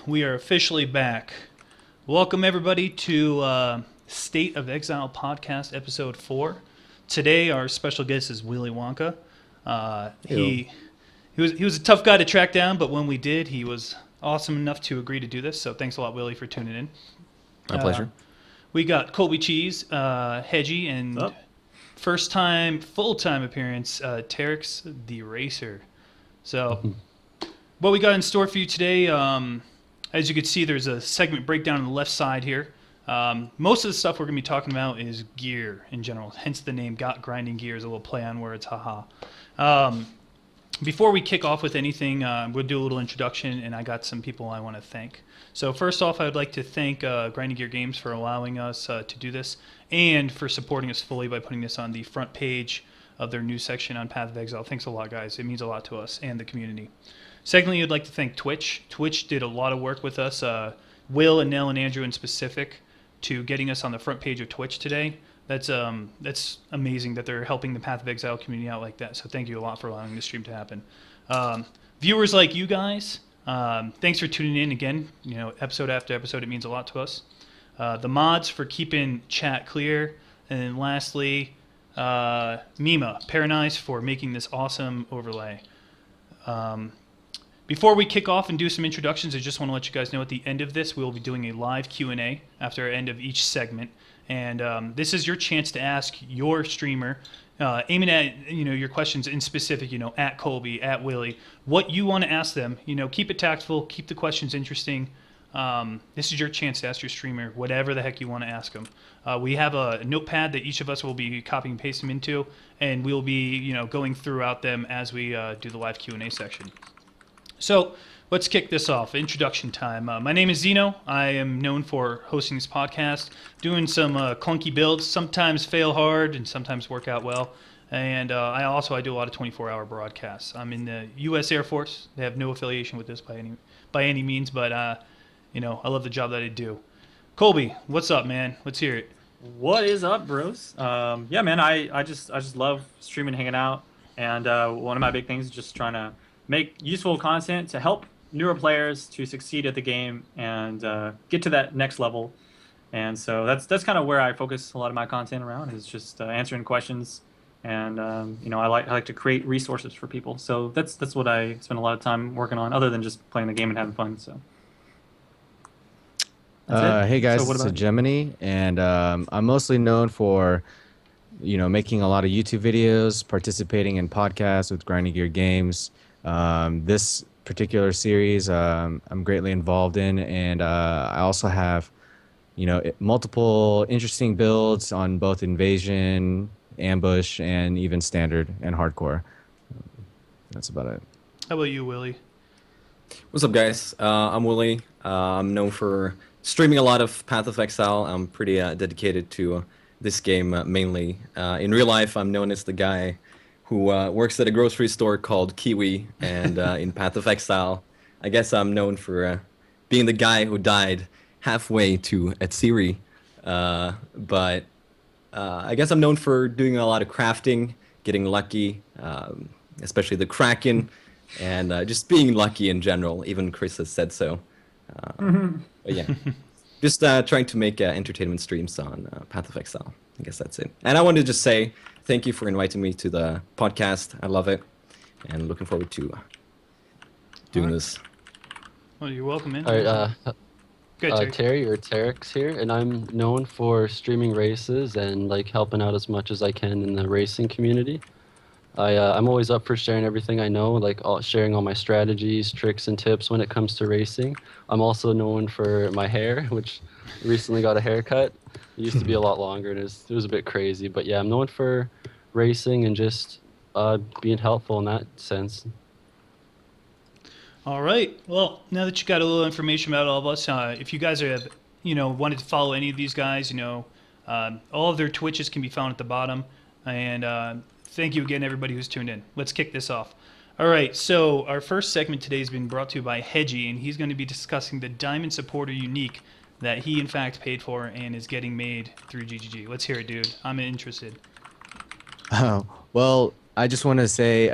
we are officially back. Welcome everybody to State of Exile podcast episode 4. Today our special guest is WillyWonka. He was a tough guy to track down, but when we did, he was awesome enough to agree to do this. So thanks a lot, Willy, for tuning in. My pleasure. We got ColbyCheeZe, Heggy, and first time full-time appearance, Terrex the Racer. So what we got in store for you today, as you can see, there's a segment breakdown on the left side here. Most of the stuff we're going to be talking about is gear in general, hence the name Got Grinding Gear is a little play on words, haha. Before we kick off with anything, we'll do a little introduction, and I got some people I want to thank. So first off, I would like to thank Grinding Gear Games for allowing us to do this, and for supporting us fully by putting this on the front page of their news section on Path of Exile. Thanks a lot, guys. It means a lot to us and the community. Secondly, I'd like to thank Twitch. Twitch did a lot of work with us, Will and Nell and Andrew in specific, to getting us on the front page of Twitch today. That's amazing that they're helping the Path of Exile community out like that. So thank you a lot for allowing the stream to happen. Viewers like you guys, thanks for tuning in again. You know, episode after episode, it means a lot to us. The mods for keeping chat clear, and then lastly, Mima Paranice for making this awesome overlay. Before we kick off and do some introductions, I just want to let you guys know at the end of this, we'll be doing a live Q&A after the end of each segment. And this is your chance to ask your streamer, aiming at your questions in specific, at Colby, at Willy, what you want to ask them. Keep it tactful, keep the questions interesting. This is your chance to ask your streamer whatever the heck you want to ask them. We have a notepad that each of us will be copying and pasting into, and we'll be going throughout them as we do the live Q&A section. So let's kick this off. Introduction time. My name is Zeno. I am known for hosting this podcast, doing some clunky builds, sometimes fail hard and sometimes work out well. And I do a lot of 24-hour broadcasts. I'm in the U.S. Air Force. They have no affiliation with this by any means, but I love the job that I do. Colby, what's up, man? Let's hear it. What is up, bros? Yeah, man. I just love streaming, hanging out, and one of my big things is just trying to make useful content to help newer players to succeed at the game and get to that next level. And so that's kind of where I focus a lot of my content around, is just answering questions. And I like to create resources for people. So that's what I spend a lot of time working on, other than just playing the game and having fun. So. Hey guys, it's Hegemony, and I'm mostly known for making a lot of YouTube videos, participating in podcasts with Grinding Gear Games. This particular series I'm greatly involved in, and I also have multiple interesting builds on both invasion, ambush, and even standard and hardcore. That's about it. How about you, Willy? What's up, guys? I'm Willy. I'm known for streaming a lot of Path of Exile. I'm pretty dedicated to this game mainly. In real life, I'm known as the guy who works at a grocery store called Kiwi, and in Path of Exile, I guess I'm known for being the guy who died halfway to Atsiri. But I guess I'm known for doing a lot of crafting, getting lucky, especially the Kraken, and just being lucky in general. Even Chris has said so. But yeah, just trying to make entertainment streams on Path of Exile. I guess that's it. And I wanted to just say thank you for inviting me to the podcast. I love it, and looking forward to doing this. Well, you're welcome, man. All Good, Terry or Terrex here, and I'm known for streaming races and helping out as much as I can in the racing community. I'm always up for sharing everything I know, sharing all my strategies, tricks, and tips when it comes to racing. I'm also known for my hair, which recently got a haircut. It used to be a lot longer, and it was a bit crazy. But yeah, I'm known for racing and just being helpful in that sense. All right. Well, now that you got a little information about all of us, if you guys are, wanted to follow any of these guys, all of their Twitches can be found at the bottom. And thank you again, everybody who's tuned in. Let's kick this off. All right. So our first segment today has been brought to you by Heggy, and he's going to be discussing the Diamond Supporter Unique that he, in fact, paid for and is getting made through GGG. Let's hear it, dude. I'm interested. Oh, well, I just want to say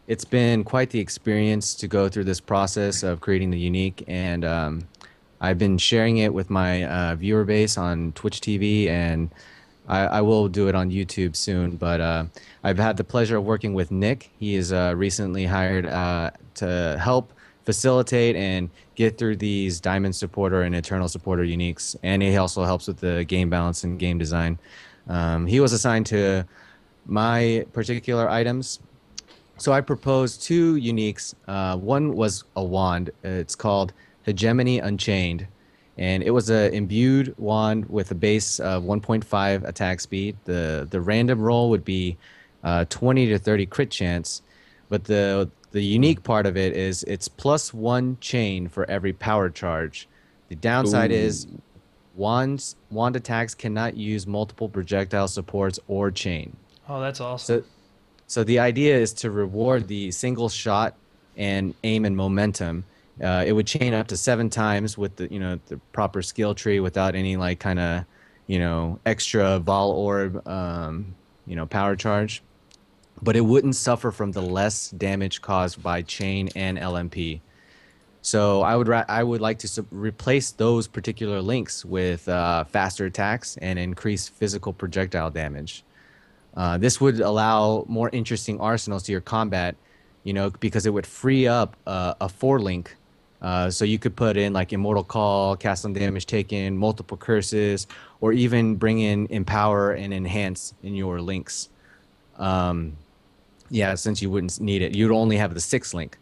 it's been quite the experience to go through this process of creating the unique, and I've been sharing it with my viewer base on Twitch TV, and I will do it on YouTube soon. But I've had the pleasure of working with Nick. He is recently hired to help facilitate and get through these Diamond Supporter and Eternal Supporter uniques, and he also helps with the game balance and game design. He was assigned to my particular items. So I proposed two uniques. One was a wand. It's called Hegemony Unchained, and it was a imbued wand with a base of 1.5 attack speed. The random roll would be 20 to 30 crit chance, but the unique part of it is it's +1 chain for every power charge. The downside is wand attacks cannot use multiple projectile supports or chain. Oh, that's awesome. So the idea is to reward the single shot and aim and momentum. It would chain up to 7 times with the proper skill tree without any like kind of extra vol orb power charge, but it wouldn't suffer from the less damage caused by chain and LMP. So I would like to replace those particular links with faster attacks and increased physical projectile damage. This would allow more interesting arsenals to your combat, because it would free up a 4-link. So you could put in like Immortal Call, cast on damage taken, multiple curses, or even bring in Empower and Enhance in your links. Since you wouldn't need it, you'd only have the 6-link.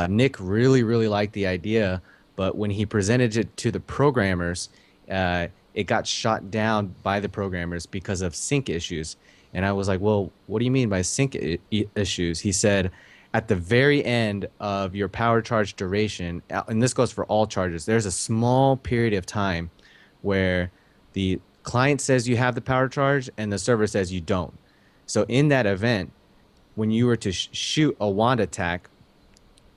Nick really, really liked the idea, but when he presented it to the programmers, it got shot down by the programmers because of sync issues. And I was like, well, what do you mean by sync issues? He said, at the very end of your power charge duration, and this goes for all charges, there's a small period of time where the client says you have the power charge and the server says you don't. So in that event, when you were to shoot a wand attack,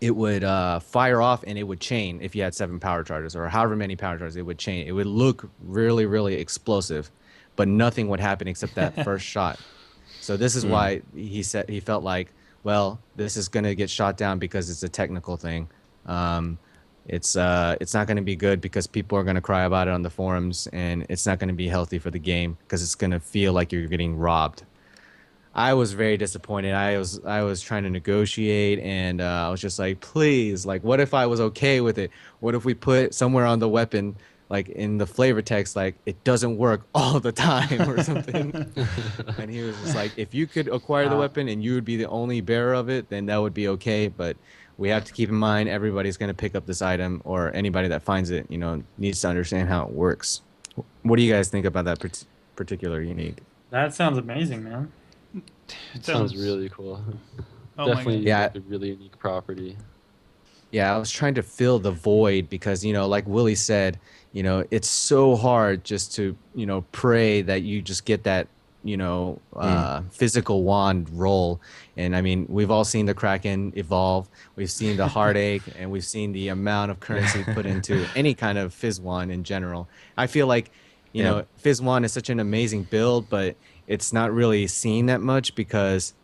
it would fire off and it would chain if you had 7 power charges or however many power charges. It would chain. It would look really, really explosive, but nothing would happen except that first shot. So this is why he said he felt like, well, this is going to get shot down because it's a technical thing. It's not going to be good because people are going to cry about it on the forums, and it's not going to be healthy for the game because it's going to feel like you're getting robbed. I was very disappointed. I was trying to negotiate, and I was just like, please, like, what if I was okay with it? What if we put somewhere on the weapon, like in the flavor text, like it doesn't work all the time or something? And he was just like, if you could acquire the weapon and you would be the only bearer of it, then that would be okay. But we have to keep in mind everybody's going to pick up this item, or anybody that finds it, needs to understand how it works. What do you guys think about that particular unique? That sounds amazing, man. It sounds really cool. Oh Definitely Yeah. like a really unique property. Yeah, I was trying to fill the void because, like Willie said, it's so hard just to, pray that you just get that, physical wand roll. And I mean, we've all seen the Kraken evolve. We've seen the heartache, and we've seen the amount of currency put into any kind of Fizz wand in general. I feel like, Fizz wand is such an amazing build, but it's not really seen that much because,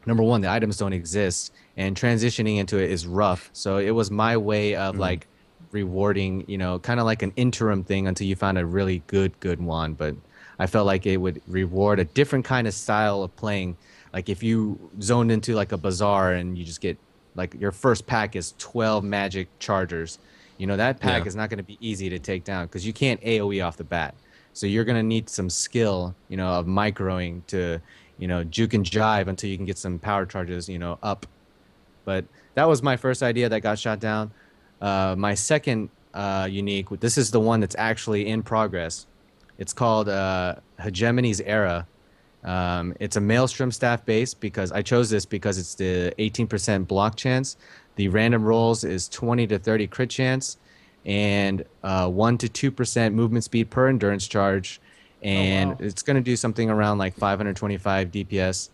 number one, the items don't exist, and transitioning into it is rough. So it was my way of like rewarding, kind of like an interim thing until you found a really good wand. But I felt like it would reward a different kind of style of playing. Like if you zoned into like a bazaar and you just get like your first pack is 12 magic chargers, that pack is not going to be easy to take down because you can't AoE off the bat. So you're going to need some skill, of microing to, juke and jive until you can get some power charges, up. But that was my first idea that got shot down. My second unique, this is the one that's actually in progress. It's called Hegemony's Era. It's a Maelstrom staff base because I chose this because it's the 18% block chance. The random rolls is 20 to 30 crit chance, and 1 to 2% movement speed per endurance charge, and it's going to do something around like 525 DPS.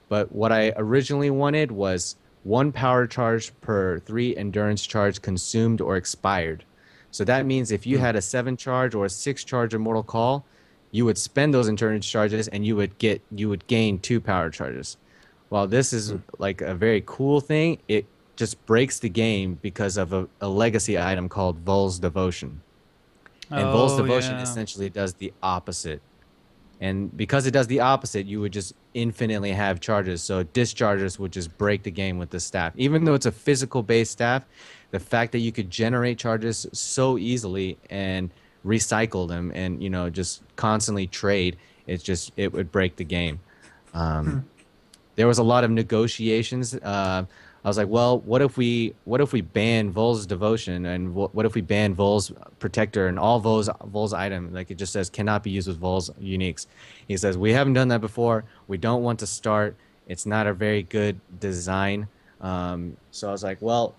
But what I originally wanted was 1 power charge per 3 endurance charge consumed or expired. So that means if you had a 7 charge or a 6 charge Immortal Call, you would spend those endurance charges and you would gain 2 power charges. while this is like a very cool thing, it just breaks the game because of a legacy item called Vol's Devotion. And Vol's Oh Devotion yeah. essentially does the opposite. And because it does the opposite, you would just infinitely have charges. So discharges would just break the game with the staff. Even though it's a physical based staff, the fact that you could generate charges so easily and recycle them and, you know, just constantly trade, it would break the game. There was a lot of negotiations. I was like, well, what if we ban Vol's Devotion and what if we ban Vol's Protector and all Vol's item, like it just says cannot be used with Vol's uniques. He says we haven't done that before. We don't want to start. It's not a very good design. So I was like, well,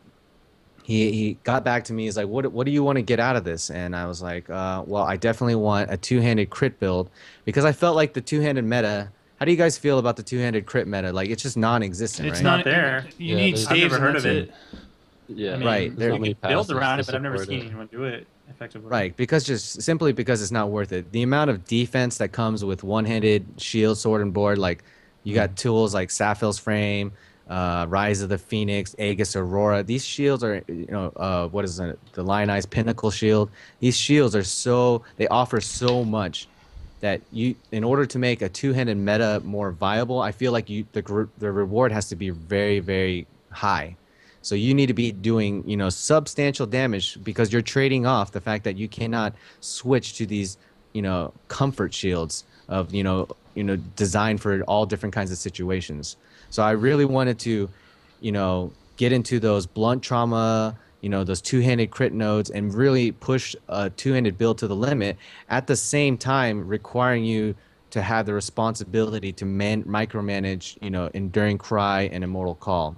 he got back to me. He's like, what do you want to get out of this? And I was like, well, I definitely want a two-handed crit build because I felt like the two-handed meta. How do you guys feel about the two-handed crit meta? Like it's just non-existent, It's right? not there. You Yeah, need there's- I've staves never and heard that's of it. Yeah, I mean, Right, there's not many build passes around to it, but I've never support seen it. anyone do it effectively. Right, because simply because it's not worth it. The amount of defense that comes with one-handed shield, sword, and board, like you got tools like Saphil's Frame, Rise of the Phoenix, Aegis Aurora. These shields are, you know, what is it? The Lionized Pinnacle Shield. These shields are they offer so much that in order to make a two-handed meta more viable, I feel like the reward has to be very, very high. So you need to be doing, you know, substantial damage because you're trading off the fact that you cannot switch to these, you know, comfort shields of, designed for all different kinds of situations. So I really wanted to, you know, get into those blunt trauma, you know, those two-handed crit nodes and really push a two-handed build to the limit at the same time requiring you to have the responsibility to micromanage, you know, Enduring Cry and Immortal Call.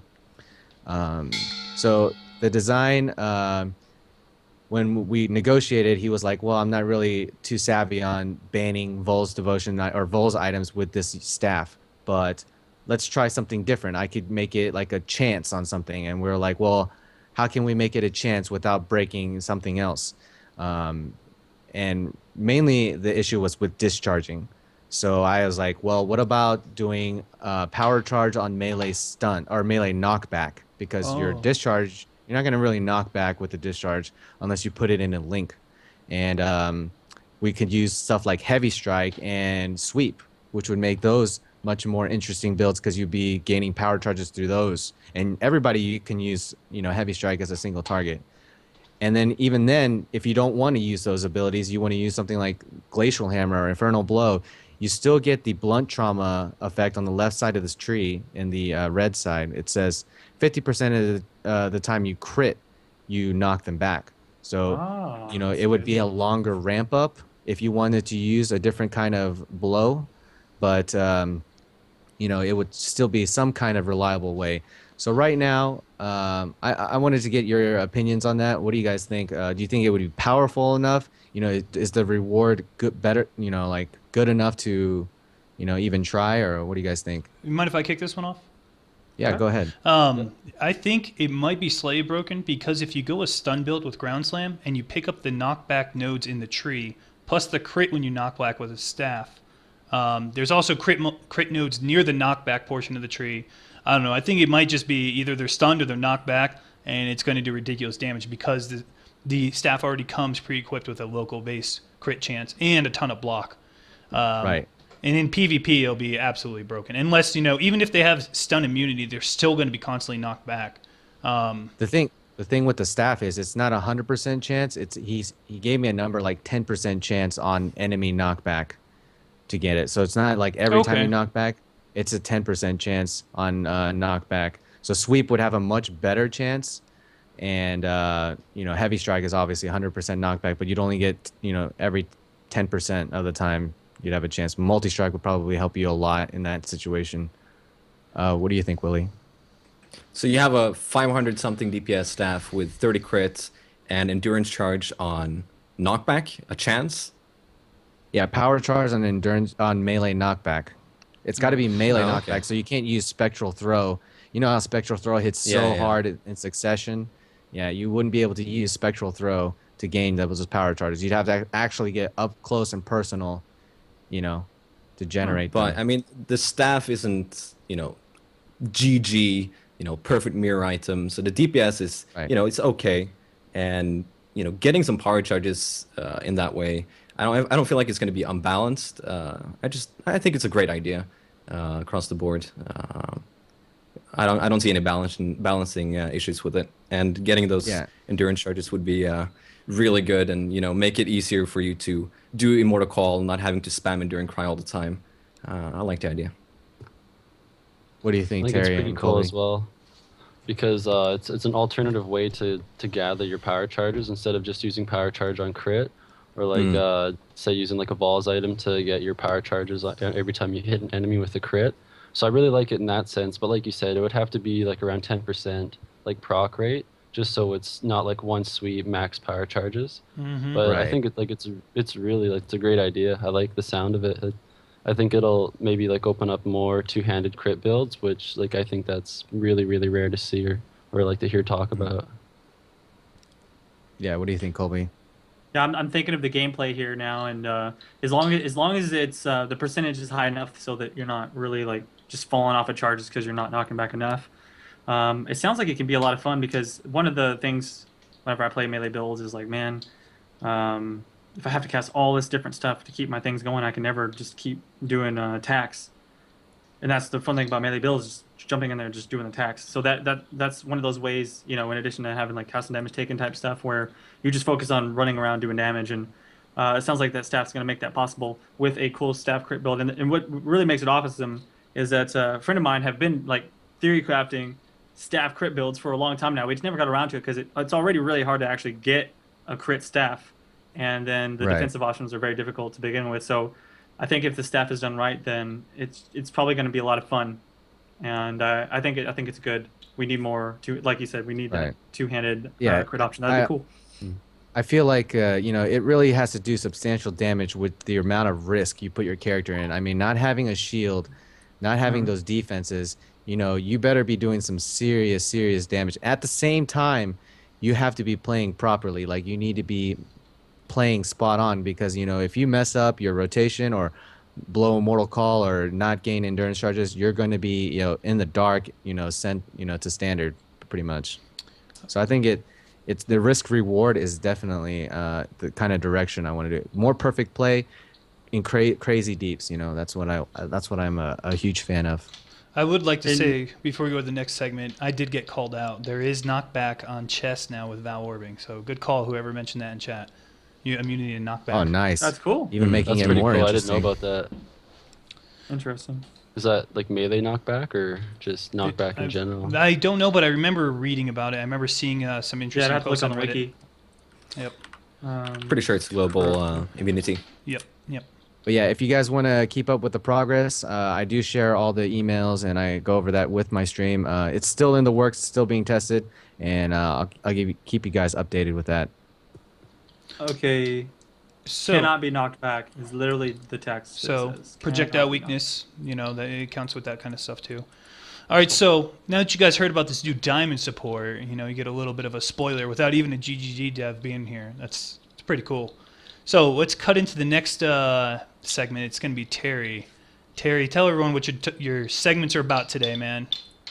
So the design, when we negotiated, he was like, well, I'm not really too savvy on banning Vol's Devotion or Vol's items with this staff, but let's try something different. I could make it like a chance on something. And we are like, well, how can we make it a chance without breaking something else? And mainly the issue was with discharging. So I was like, well, what about doing power charge on melee stunt or melee knockback? Because your discharge, you're not going to really knock back with the discharge unless you put it in a link. And we could use stuff like heavy strike and sweep, which would make those much more interesting builds because you'd be gaining power charges through those. And everybody can use, you know, heavy strike as a single target. And then even then, if you don't want to use those abilities, you want to use something like Glacial Hammer or Infernal Blow, you still get the blunt trauma effect on the left side of this tree in the red side. It says 50% of the time you crit, you knock them back. So, you know, it would be a longer ramp up if you wanted to use a different kind of blow. But, you know, it would still be some kind of reliable way. So right now, I wanted to get your opinions on that. What do you guys think? Do you think it would be powerful enough? You know, is the reward better, you know, like good enough to, you know, even try? Or what do you guys think? You mind if I kick this one off? Yeah, go ahead. I think it might be slightly broken because if you go a stun build with Ground Slam and you pick up the knockback nodes in the tree, plus the crit when you knock back with a staff, there's also crit nodes near the knockback portion of the tree. I don't know. I think it might just be either they're stunned or they're knocked back, and it's going to do ridiculous damage because the staff already comes pre-equipped with a local base crit chance and a ton of block. Right. And in PvP, it'll be absolutely broken. Unless, you know, even if they have stun immunity, they're still going to be constantly knocked back. The thing with the staff is it's not 100% chance. He gave me a number like 10% chance on enemy knockback to get it. So it's not like every time you knock back, it's a 10% chance on knockback. So sweep would have a much better chance. And, you know, heavy strike is obviously 100% knockback, but you'd only get, you know, every 10% of the time you'd have a chance. Multi-strike would probably help you a lot in that situation. What do you think, Willie? So you have a 500 something DPS staff with 30 crits and endurance charge on knockback, a chance. Yeah, power charge and endurance on melee knockback. It's got to be melee knockback, okay. so you can't use spectral throw. You know how spectral throw hits so hard in succession? Yeah, you wouldn't be able to use spectral throw to gain those power charges. You'd have to actually get up close and personal, you know, to generate But them. I mean, the staff isn't, you know, GG, perfect mirror item. So the DPS is, Right. it's okay, and getting some power charges in that way, I don't feel like it's going to be unbalanced. I think it's a great idea across the board. I don't see any balancing issues with it, and getting those Yeah. endurance charges would be really good, and make it easier for you to do Immortal Call, not having to spam Enduring Cry all the time. I like the idea. What do you I think, think it's Terry pretty and cool Colby? as well because it's an alternative way to gather your power charges instead of just using power charge on crit or like say using like a Vols item to get your power charges every time you hit an enemy with a crit. So I really like it in that sense, but like you said, it would have to be like around 10% like proc rate just so it's not like one sweep max power charges. But I Right. think it's really like it's a great idea. I like the sound of it. I think it'll maybe like open up more two-handed crit builds, which like I think that's really rare to see or like to hear talk about. Yeah. What do you think, Colby? Yeah, I'm thinking of the gameplay here now, and as long as it's the percentage is high enough so that you're not really like just falling off of charges because you're not knocking back enough. It sounds like it can be a lot of fun because one of the things whenever I play melee builds is like, man, if I have to cast all this different stuff to keep my things going, I can never just keep doing attacks. And that's the fun thing about melee builds, is just jumping in there and just doing attacks. So that's one of those ways, in addition to having like custom damage taken type stuff where you just focus on running around doing damage. And it sounds like that staff's going to make that possible with a cool staff crit build. And what really makes it awesome is that a friend of mine have been like theory crafting staff crit builds for a long time now. We just never got around to it because it's already really hard to actually get a crit staff. And then the Right. defensive options are very difficult to begin with. So I think if the staff is done right, then it's probably going to be a lot of fun, and I think it's good. We need more like you said, we need Right. that two-handed Yeah, crit option. That'd be cool. I feel like it really has to do substantial damage with the amount of risk you put your character in. I mean, not having a shield, not having those defenses, you better be doing some serious damage. At the same time, you have to be playing properly. Like you need to be playing spot on because if you mess up your rotation or blow a mortal call or not gain endurance charges, you're going to be in the dark, sent to standard pretty much. So I think it's the risk reward is definitely the kind of direction I want to do. More perfect play in crazy deeps. That's what I'm a huge fan of. I would like to And- say, before we go to the next segment, I did get called out. There is knockback on chess now with Val Orbing, so good call, whoever mentioned that in chat. Immunity and knockback. Oh, nice. That's cool. Even making That's it pretty more cool. I didn't interesting. know about that. Interesting. Is that like melee knockback or just knockback in general? I don't know, but I remember reading about it. I remember seeing some Yeah, interesting I'd have to posts look on on the Reddit. wiki. Yep, Pretty sure it's global immunity. yep. But yeah, if you guys want to keep up with the progress, I do share all the emails and I go over that with my stream. It's still in the works, still being tested, and I'll keep you guys updated with that. Okay. So, Cannot be knocked back is literally the text. that so says, projectile cannot be weakness, that it counts with that kind of stuff too. All right, so now that you guys heard about this new diamond support, you get a little bit of a spoiler without even a GGG dev being here. It's pretty cool. So let's cut into the next segment. It's going to be Terry. Terry, tell everyone what your segments are about today, man.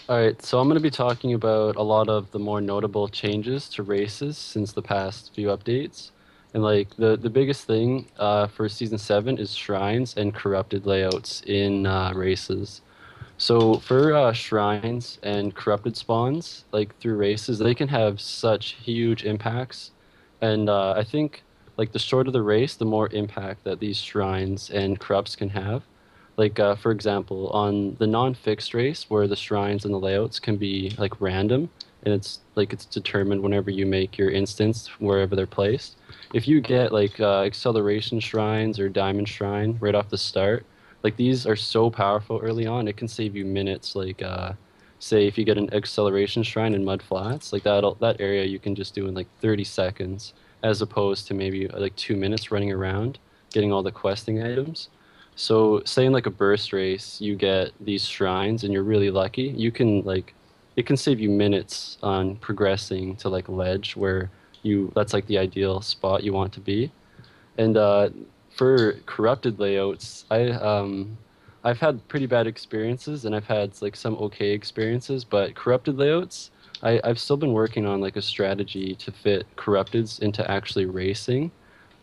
All right, so I'm going to be talking about a lot of the more notable changes to races since the past few updates. And like the biggest thing for season 7 is shrines and corrupted layouts in races. So for shrines and corrupted spawns, like through races, they can have such huge impacts. And I think like the shorter the race, the more impact that these shrines and corrupts can have. Like for example, on the non-fixed race, where the shrines and the layouts can be like random, and it's determined whenever you make your instance wherever they're placed. If you get like acceleration shrines or diamond shrine right off the start, like these are so powerful early on, it can save you minutes. Like say if you get an acceleration shrine in mud flats, like that area you can just do in like 30 seconds, as opposed to maybe like 2 minutes running around getting all the questing items. So say in like a burst race, you get these shrines and you're really lucky, you can like, it can save you minutes on progressing to like ledge where that's like the ideal spot you want to be. And for corrupted layouts, I I've had pretty bad experiences, and I've had like some okay experiences, but corrupted layouts, I've still been working on like a strategy to fit corrupteds into actually racing.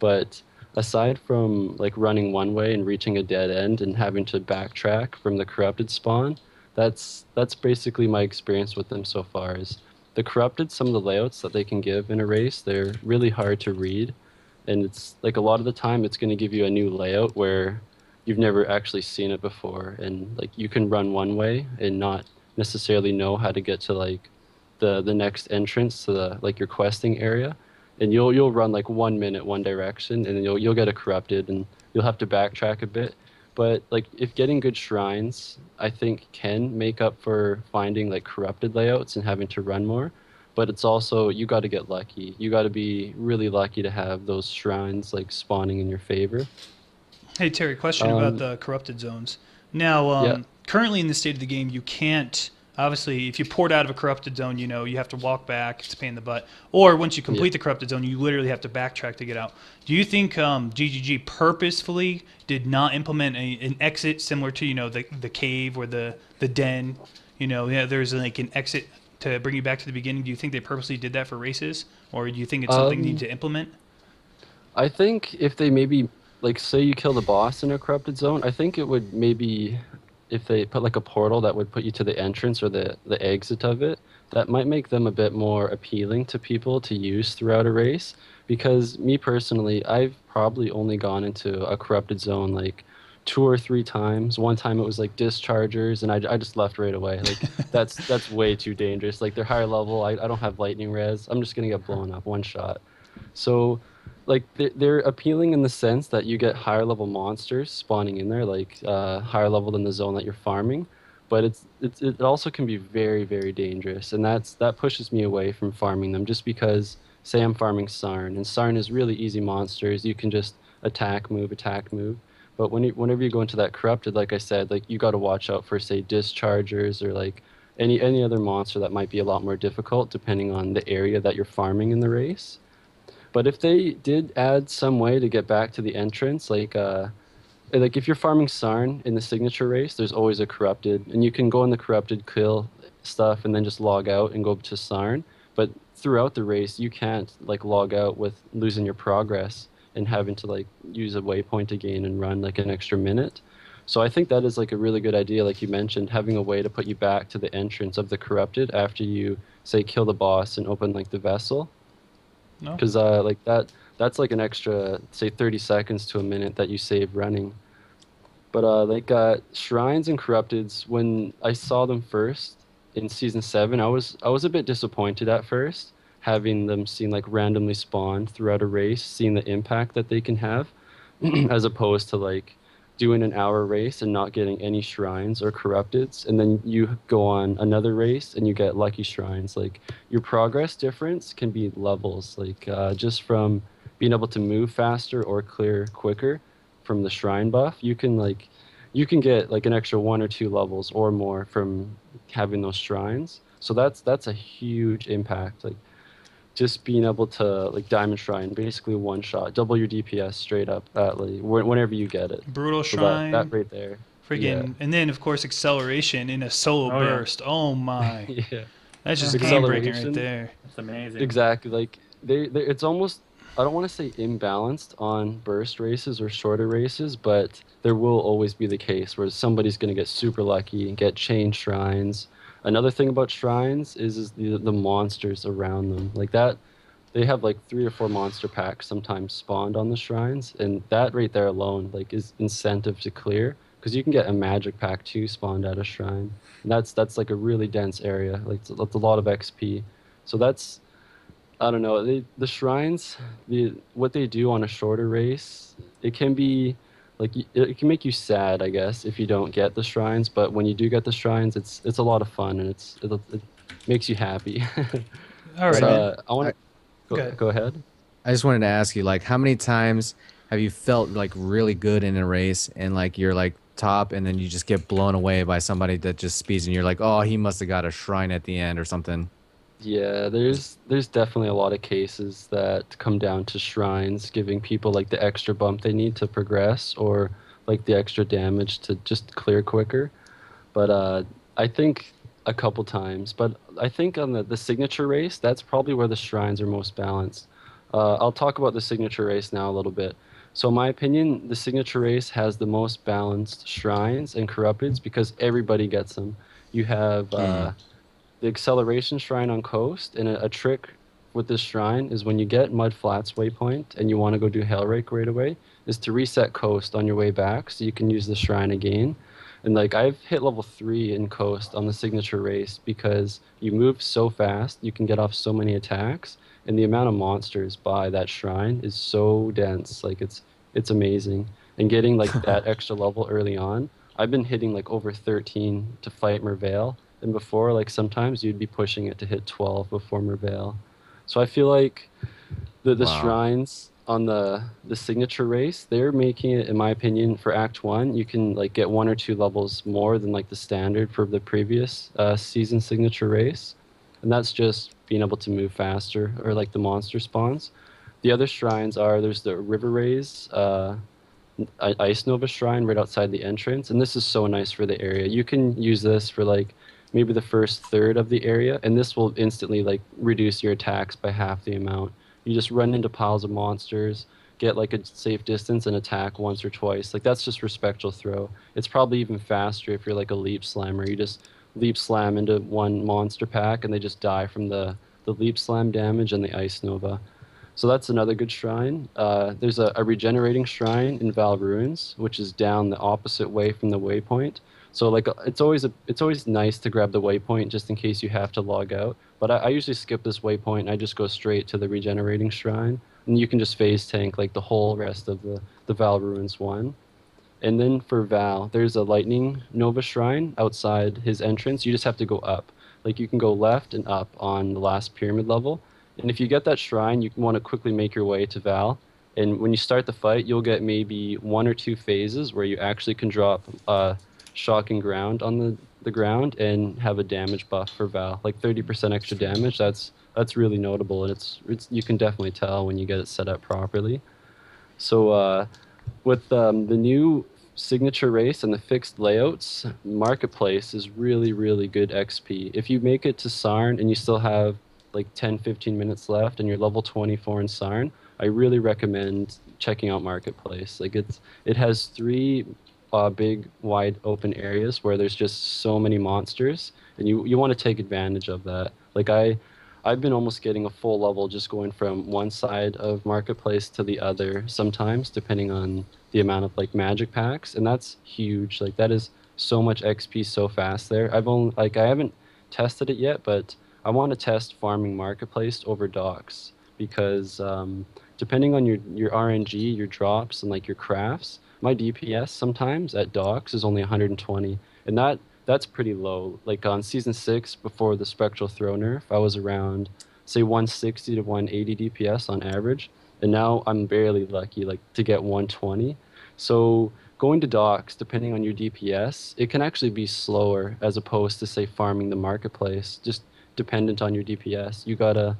But aside from like running one way and reaching a dead end and having to backtrack from the corrupted spawn, that's basically my experience with them so far. Is the corrupted, some of the layouts that they can give in a race, they're really hard to read, and it's like a lot of the time it's going to give you a new layout where you've never actually seen it before, and like you can run one way and not necessarily know how to get to like the next entrance to the like your questing area, and you'll run like 1 minute one direction, and then you'll get a corrupted, and you'll have to backtrack a bit. But like if getting good shrines, I think can make up for finding like corrupted layouts and having to run more. But it's also you got to get lucky. You got to be really lucky to have those shrines like spawning in your favor. Hey Terry, question about the corrupted zones. Now, Yeah. currently in the state of the game, you can't. Obviously, if you port out of a corrupted zone, you know you have to walk back. It's a pain in the butt. Or once you complete the corrupted zone, you literally have to backtrack to get out. Do you think GGG purposefully did not implement an exit similar to the cave or the den? There's like an exit to bring you back to the beginning. Do you think they purposely did that for races, or do you think it's something they need to implement? I think if they maybe like say you kill the boss in a corrupted zone, I think it would maybe if they put like a portal that would put you to the entrance or the exit of it, that might make them a bit more appealing to people to use throughout a race. Because me personally, I've probably only gone into a corrupted zone like 2 or 3 times. One time it was like dischargers, and I just left right away. Like that's way too dangerous. Like they're higher level. I don't have lightning res. I'm just gonna get blown up one shot. So like they're appealing in the sense that you get higher level monsters spawning in there, like higher level than the zone that you're farming. But it also can be very, very dangerous, and that pushes me away from farming them. Just because, say I'm farming Sarn, and Sarn is really easy monsters. You can just attack, move, attack, move. But whenever you go into that corrupted, like I said, like you got to watch out for say dischargers or like any other monster that might be a lot more difficult depending on the area that you're farming in the race. But if they did add some way to get back to the entrance, like if you're farming Sarn in the signature race, there's always a corrupted, and you can go in the corrupted, kill stuff, and then just log out and go to Sarn. But throughout the race, you can't like log out with losing your progress and having to like use a waypoint again and run like an extra minute. So I think that is like a really good idea, like you mentioned, having a way to put you back to the entrance of the corrupted after you say kill the boss and open like the vessel. No. Because like that's like an extra say 30 seconds to a minute that you save running. But like shrines and corrupteds, when I saw them first in season 7, I was a bit disappointed at first, having them seen like randomly spawned throughout a race, seeing the impact that they can have, as opposed to like doing an hour race and not getting any shrines or corrupteds, and then you go on another race and you get lucky shrines. Like your progress difference can be levels, like just from being able to move faster or clear quicker from the shrine buff, you can get like an extra 1 or 2 levels or more from having those shrines. So that's a huge impact. Like just being able to like diamond shrine, basically one shot, double your DPS straight up at like whenever you get it. Brutal So shrine. that right there. Friggin' Yeah. and then of course acceleration in a solo Oh, yeah. burst. Oh my. Yeah. That's just game breaking right Acceleration. there. That's amazing. Exactly. Like it's almost, I don't want to say imbalanced on burst races or shorter races, but there will always be the case where somebody's going to get super lucky and get chain shrines. Another thing about shrines is the monsters around them. Like that, they have like 3 or 4 monster packs sometimes spawned on the shrines, and that right there alone like is incentive to clear, because you can get a magic pack too spawned at a shrine. And that's like a really dense area. Like it's a lot of XP. So that's, I don't know. The shrines, what they do on a shorter race, it can be like it can make you sad, I guess, if you don't get the shrines. But when you do get the shrines, it's a lot of fun, and it makes you happy. All right. But, Man. I want to go ahead. I just wanted to ask you, like, how many times have you felt like really good in a race and like you're like top, and then you just get blown away by somebody that just speeds, and you're like, oh, he must have got a shrine at the end or something? Yeah, there's definitely a lot of cases that come down to shrines giving people like the extra bump they need to progress, or like the extra damage to just clear quicker. But I think a couple times. But I think on the signature race, that's probably where the shrines are most balanced. I'll talk about the signature race now a little bit. So in my opinion, the signature race has the most balanced shrines and corrupteds because everybody gets them. You have the acceleration shrine on coast, and a trick with this shrine is when you get Mud Flats waypoint and you want to go do Hellrake right away, is to reset coast on your way back so you can use the shrine again. And like I've hit level 3 in coast on the signature race because you move so fast, you can get off so many attacks, and the amount of monsters by that shrine is so dense. Like it's amazing. And getting like that extra level early on, I've been hitting like over 13 to fight Merveil, and before like sometimes you'd be pushing it to hit 12 before Merveil. So I feel like the shrines on the signature race, they're making it, in my opinion, for Act 1, you can like get 1 or 2 levels more than like the standard for the previous season signature race. And that's just being able to move faster or like the monster spawns. The other shrines are, there's the River Rays, Ice Nova Shrine right outside the entrance. And this is so nice for the area. You can use this for like maybe the first third of the area, and this will instantly like reduce your attacks by half the amount. You just run into piles of monsters, get like a safe distance, and attack once or twice. Like that's just for spectral throw. It's probably even faster if you're like a leap slammer. You just leap slam into one monster pack, and they just die from the leap slam damage and the ice nova. So that's another good shrine. There's a regenerating shrine in Val Ruins, which is down the opposite way from the waypoint. So like it's always nice to grab the waypoint just in case you have to log out. But I usually skip this waypoint and I just go straight to the regenerating shrine, and you can just phase tank like the whole rest of the Val Ruins one. And then for Val, there's a lightning Nova shrine outside his entrance. You just have to go up. Like you can go left and up on the last pyramid level. And if you get that shrine, you want to quickly make your way to Val. And when you start the fight, you'll get maybe 1 or 2 phases where you actually can drop shocking ground on the ground and have a damage buff for Val, like 30% extra damage. That's really notable, and it's you can definitely tell when you get it set up properly. So with the new signature race and the fixed layouts, Marketplace is really good XP. If you make it to Sarn and you still have like 10-15 minutes left and you're level 24 in Sarn, I really recommend checking out Marketplace. Like it has 3 big wide open areas where there's just so many monsters, and you want to take advantage of that. Like I've been almost getting a full level just going from one side of Marketplace to the other sometimes, depending on the amount of like magic packs, and that's huge. Like that is so much XP so fast there. I haven't tested it yet, but I want to test farming Marketplace over docks because depending on your RNG, your drops, and like your crafts, my DPS sometimes at docks is only 120, and that's pretty low. Like on season 6 before the spectral throw nerf, I was around say 160 to 180 DPS on average, and now I'm barely lucky like to get 120. So going to docks, depending on your DPS, it can actually be slower as opposed to say farming the Marketplace, just dependent on your DPS. You gotta,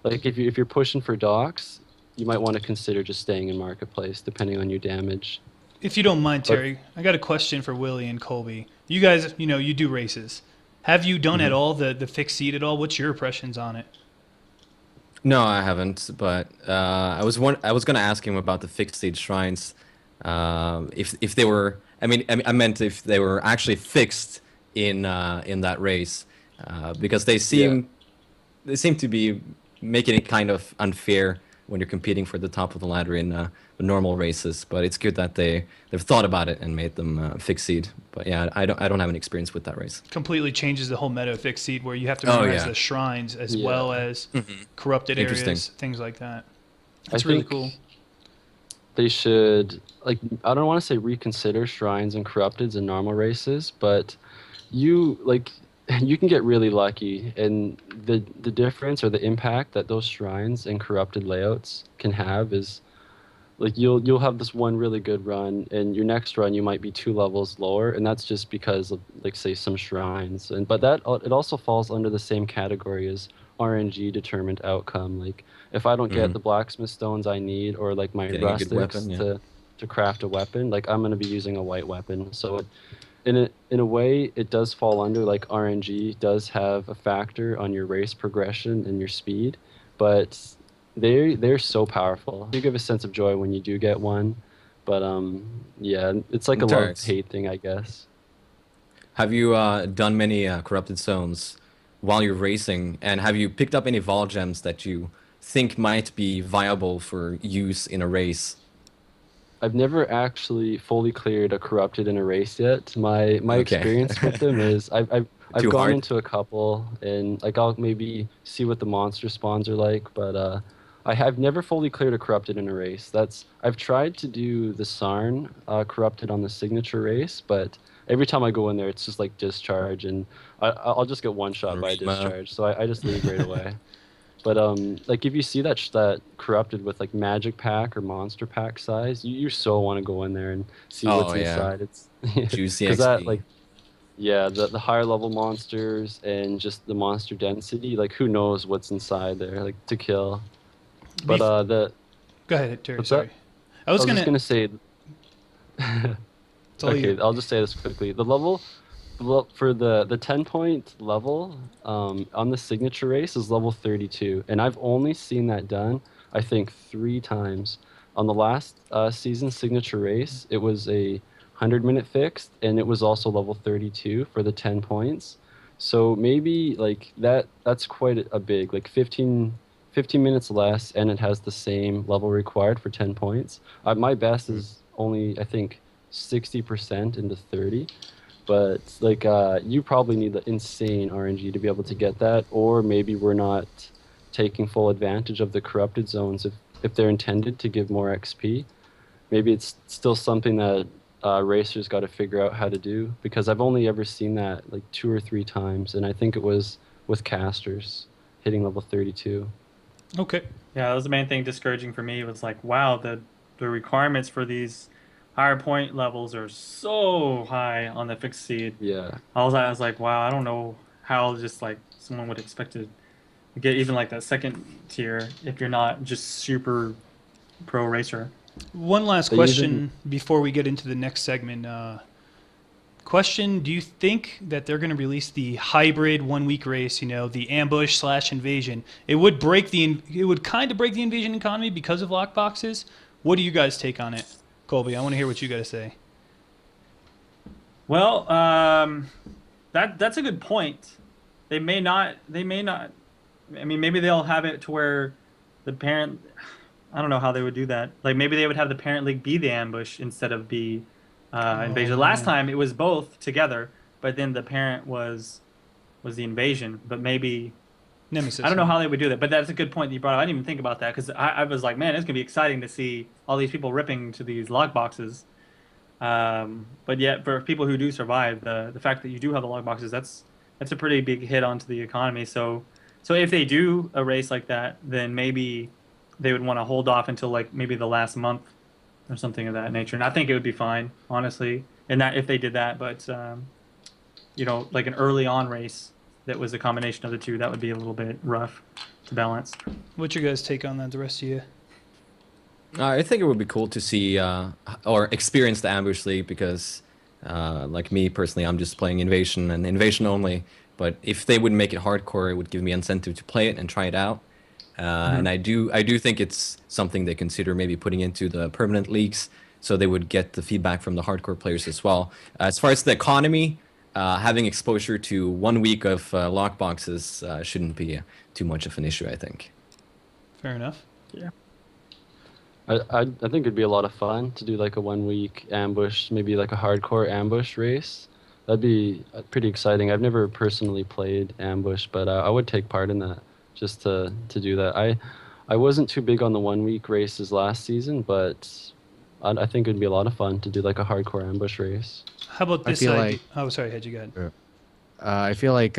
like if you're pushing for docks, you might want to consider just staying in Marketplace depending on your damage. If you don't mind, Terry, I got a question for Willie and Colby. You guys, you do races. Have you done at all the fixed seed at all? What's your impressions on it? No, I haven't. But I was gonna ask him about the fixed seed shrines. If they were, I meant if they were actually fixed in that race, because they seem to be making it kind of unfair when you're competing for the top of the ladder in the normal races. But it's good that they've thought about it and made them fixed seed. But yeah, I don't have any experience with that race. Completely changes the whole meta of fixed seed, where you have to memorize the shrines as well as corrupted areas, things like that. That's really cool. They should, like, I don't want to say reconsider shrines and corrupteds in normal races, but you can get really lucky, and the difference or the impact that those shrines and corrupted layouts can have is like you'll have this one really good run, and your next run you might be 2 levels lower, and that's just because of like say some shrines. But that it also falls under the same category as RNG determined outcome. Like if I don't get the blacksmith stones I need, or like my rustics to craft a weapon, like I'm gonna be using a white weapon. So in a way, it does fall under like RNG does have a factor on your race progression and your speed, but they're so powerful. You give a sense of joy when you do get one, but yeah, it's like a love Terrex, hate thing, I guess. have you done many corrupted zones while you're racing, and have you picked up any vol gems that you think might be viable for use in a race? I've never actually fully cleared a corrupted in a race yet. My Okay. experience with them is I've Too gone hard? into a couple and like I'll maybe see what the monster spawns are like, but I have never fully cleared a corrupted in a race. I've tried to do the Sarn corrupted on the signature race, but every time I go in there, it's just like discharge, and I'll just get one shot by Rima. discharge, so I just leave right away. But like if you see that corrupted with like magic pack or monster pack size, you so want to go in there and see what's Oh, yeah. inside. It's Juicy because that XP. like yeah, the higher level monsters and just the monster density, like who knows what's inside there, like to kill. But Go ahead, Terry. What's Sorry. that? I was just gonna. gonna say It's all okay, you. I'll just say this quickly. For the 10-point level on the signature race is level 32, and I've only seen that done I think 3 times. On the last season signature race, it was a 100-minute fixed, and it was also level 32 for the 10 points. So maybe like that's quite a big, like 15 minutes less, and it has the same level required for 10 points. My best is only I think 60% into 30. But like you probably need the insane RNG to be able to get that, or maybe we're not taking full advantage of the corrupted zones if they're intended to give more XP. Maybe it's still something that racers got to figure out how to do, because I've only ever seen that like 2 or 3 times, and I think it was with casters hitting level 32. Okay. Yeah, that was the main thing discouraging for me. It was like, wow, the requirements for these higher point levels are so high on the fixed seed. Yeah. I was like, wow, I don't know how just like someone would expect to get even like that second tier if you're not just super pro racer. One last They question before we get into the next segment. Question: do you think that they're going to release the hybrid 1-week race? You know, the ambush/invasion. It would kind of break the invasion economy because of lockboxes. What do you guys take on it, Colby? I want to hear what you got to say. Well, that's a good point. They may not. I mean, maybe they'll have it to where the parent. I don't know how they would do that. Like maybe they would have the parent league be the ambush instead of be invasion. Last time it was both together, but then the parent was the invasion. But maybe Nemesis. I don't know how they would do that. But that's a good point that you brought up. I didn't even think about that because I was like, man, it's gonna be exciting to see all these people ripping to these lock boxes. But yet, for people who do survive, the fact that you do have the log boxes, that's a pretty big hit onto the economy. So if they do a race like that, then maybe they would want to hold off until like maybe the last month or something of that nature. And I think it would be fine, honestly, and that if they did that. But you know, like an early on race that was a combination of the two, that would be a little bit rough to balance. What's your guys' take on that? The rest of you? I think it would be cool to see or experience the ambush league because, like me personally, I'm just playing invasion and invasion only. But if they would make it hardcore, it would give me incentive to play it and try it out. And I do think it's something they consider maybe putting into the permanent leagues, so they would get the feedback from the hardcore players as well. As far as the economy, having exposure to 1 week of lock boxes shouldn't be too much of an issue, I think. Fair enough. Yeah. I think it'd be a lot of fun to do like a 1-week ambush, maybe like a hardcore ambush race. That'd be pretty exciting. I've never personally played ambush, but I would take part in that just to do that. I wasn't too big on the 1-week races last season, but I think it'd be a lot of fun to do like a hardcore ambush race. How about this? feel idea? like- Oh, sorry, Hedge, you go ahead. I feel like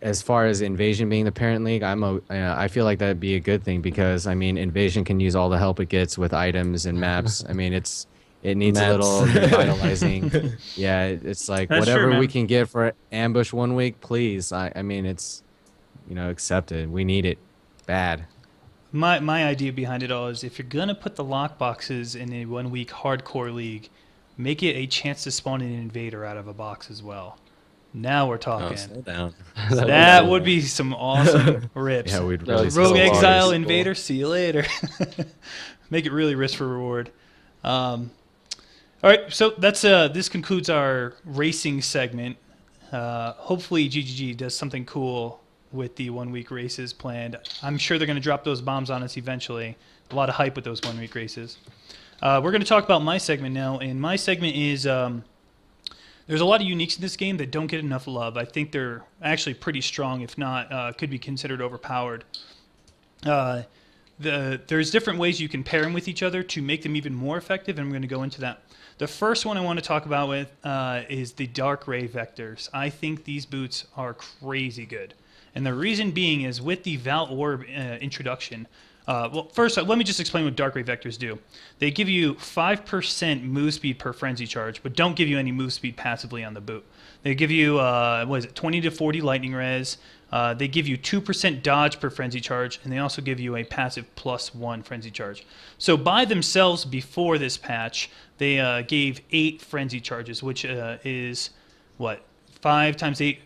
as far as invasion being the parent league, I feel like that'd be a good thing because I mean invasion can use all the help it gets with items and maps. I mean it needs a Maps. little revitalizing. Yeah, it's like That's whatever true, we man. can get for ambush 1 week, please. I mean it's accepted. We need it bad. my idea behind it all is if you're gonna put the lock boxes in a 1 week hardcore league, make it a chance to spawn an invader out of a box as well. Now we're Oh, talking. slow down. That would be some awesome rips. Yeah, we'd That really would see Rogue some Exile, Exile, waters. Invader, see you later. Make it really risk for reward. All right, so that's this concludes our racing segment. Hopefully GGG does something cool with the 1 week races planned. I'm sure they're going to drop those bombs on us eventually. A lot of hype with those 1 week races. We're going to talk about my segment now, and my segment is there's a lot of uniques in this game that don't get enough love. I think they're actually pretty strong, if not could be considered overpowered. There's different ways you can pair them with each other to make them even more effective, and I'm going to go into that. The first one I want to talk about with is the Dark Ray Vectors. I think these boots are crazy good. And the reason being is with the Val Orb introduction, well, first, let me just explain what Dark Ray Vectors do. They give you 5% move speed per frenzy charge, but don't give you any move speed passively on the boot. They give you, 20 to 40 lightning res. They give you 2% dodge per frenzy charge, and they also give you a passive +1 frenzy charge. So by themselves, before this patch, they gave 8 frenzy charges, which is, 5 times 8,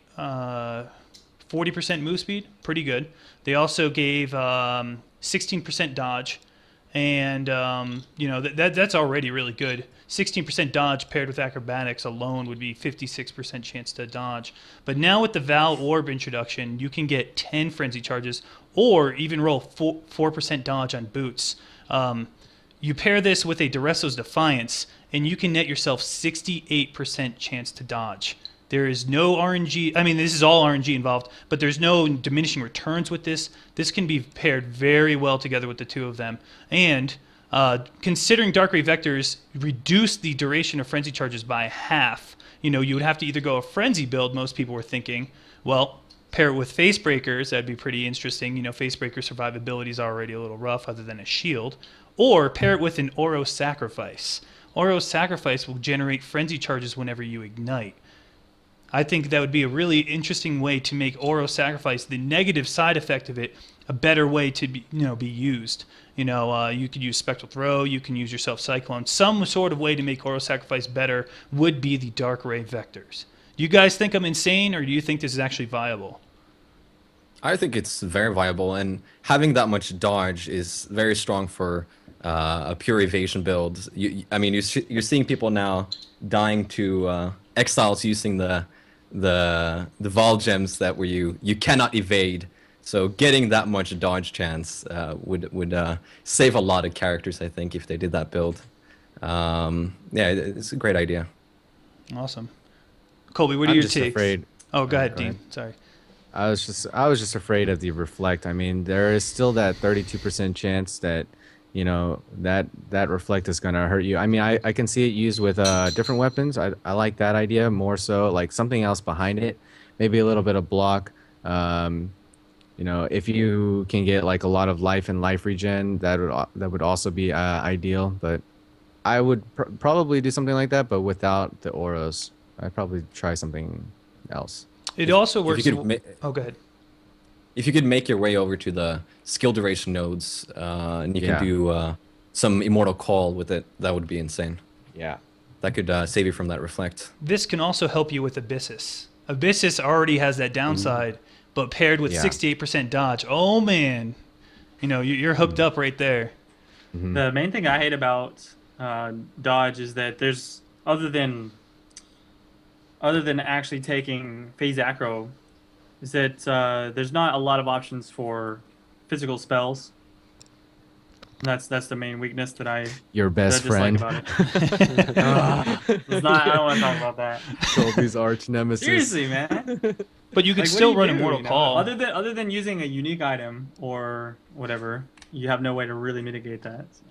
40% move speed? Pretty good. They also gave 16% dodge, and that's already really good. 16% dodge paired with acrobatics alone would be 56% chance to dodge. But now with the Val Orb introduction, you can get 10 frenzy charges or even roll 4% dodge on boots. You pair this with a Duresso's Defiance, and you can net yourself 68% chance to dodge. There is no RNG. I mean, this is all RNG involved, but there's no diminishing returns with this. This can be paired very well together with the two of them. And considering Dark Ray Vectors reduce the duration of frenzy charges by half, you would have to either go a frenzy build, most people were thinking. Well, pair it with Face Breakers, that'd be pretty interesting. Face Breaker survivability is already a little rough other than a shield. Or pair it with an Oro Sacrifice. Oro Sacrifice will generate frenzy charges whenever you ignite. I think that would be a really interesting way to make Oro Sacrifice, the negative side effect of it, a better way to be used. You could use Spectral Throw, you can use yourself Cyclone. Some sort of way to make Oro Sacrifice better would be the Dark Ray Vectors. Do you guys think I'm insane, or do you think this is actually viable? I think it's very viable, and having that much dodge is very strong for a pure evasion build. You're seeing people now dying to exiles using the Vol gems that where you cannot evade. So getting that much dodge chance would save a lot of characters, I think, if they did that build. It's a great idea. Awesome. Colby, what are I'm your just takes? afraid. Oh, go ahead, go Dean. ahead. Sorry. I was just afraid of the reflect. I mean, there is still that 32% chance that that reflect is gonna hurt you. I mean, I can see it used with different weapons. I like that idea more so, like something else behind it, maybe a little bit of block. If you can get like a lot of life and life regen, that would also be ideal. But I would probably do something like that, but without the auras. I'd probably try something else. It also works. If you could Oh, go ahead. If you could make your way over to the skill duration nodes, and you can do some Immortal Call with it, that would be insane. Yeah. That could save you from that reflect. This can also help you with Abyssus. Abyssus already has that downside, but paired with 68% dodge, oh man, you're hooked up right there. Mm-hmm. The main thing I hate about dodge is that there's other than actually taking phase acro, is that there's not a lot of options for physical spells. That's the main weakness that I Your best dislike friend. about it. I don't want to talk about that. Colby's arch nemesis. Seriously, man. But you could Like, what still do you run do, Immortal Call. Other than using a unique item or whatever, you have no way to really mitigate that. So.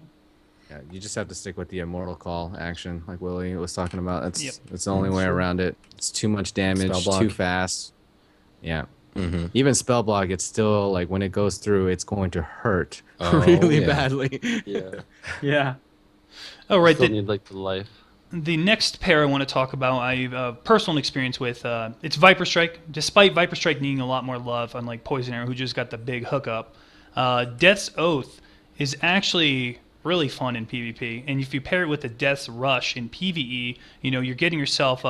Yeah, you just have to stick with the Immortal Call action, like Willie was talking about. That's Yep. that's the only way around it. It's too much damage, Spell block. too fast. Yeah. Mm-hmm. Even spell block, it's still like when it goes through, it's going to hurt Oh, really yeah. badly. Yeah. Yeah. Oh, right. Still need like the life. The next pair I want to talk about, I have personal experience with. It's Viper Strike. Despite Viper Strike needing a lot more love, unlike Poison Arrow, who just got the big hookup, Death's Oath is actually really fun in PvP, and if you pair it with the Death's Rush in PvE, you're getting yourself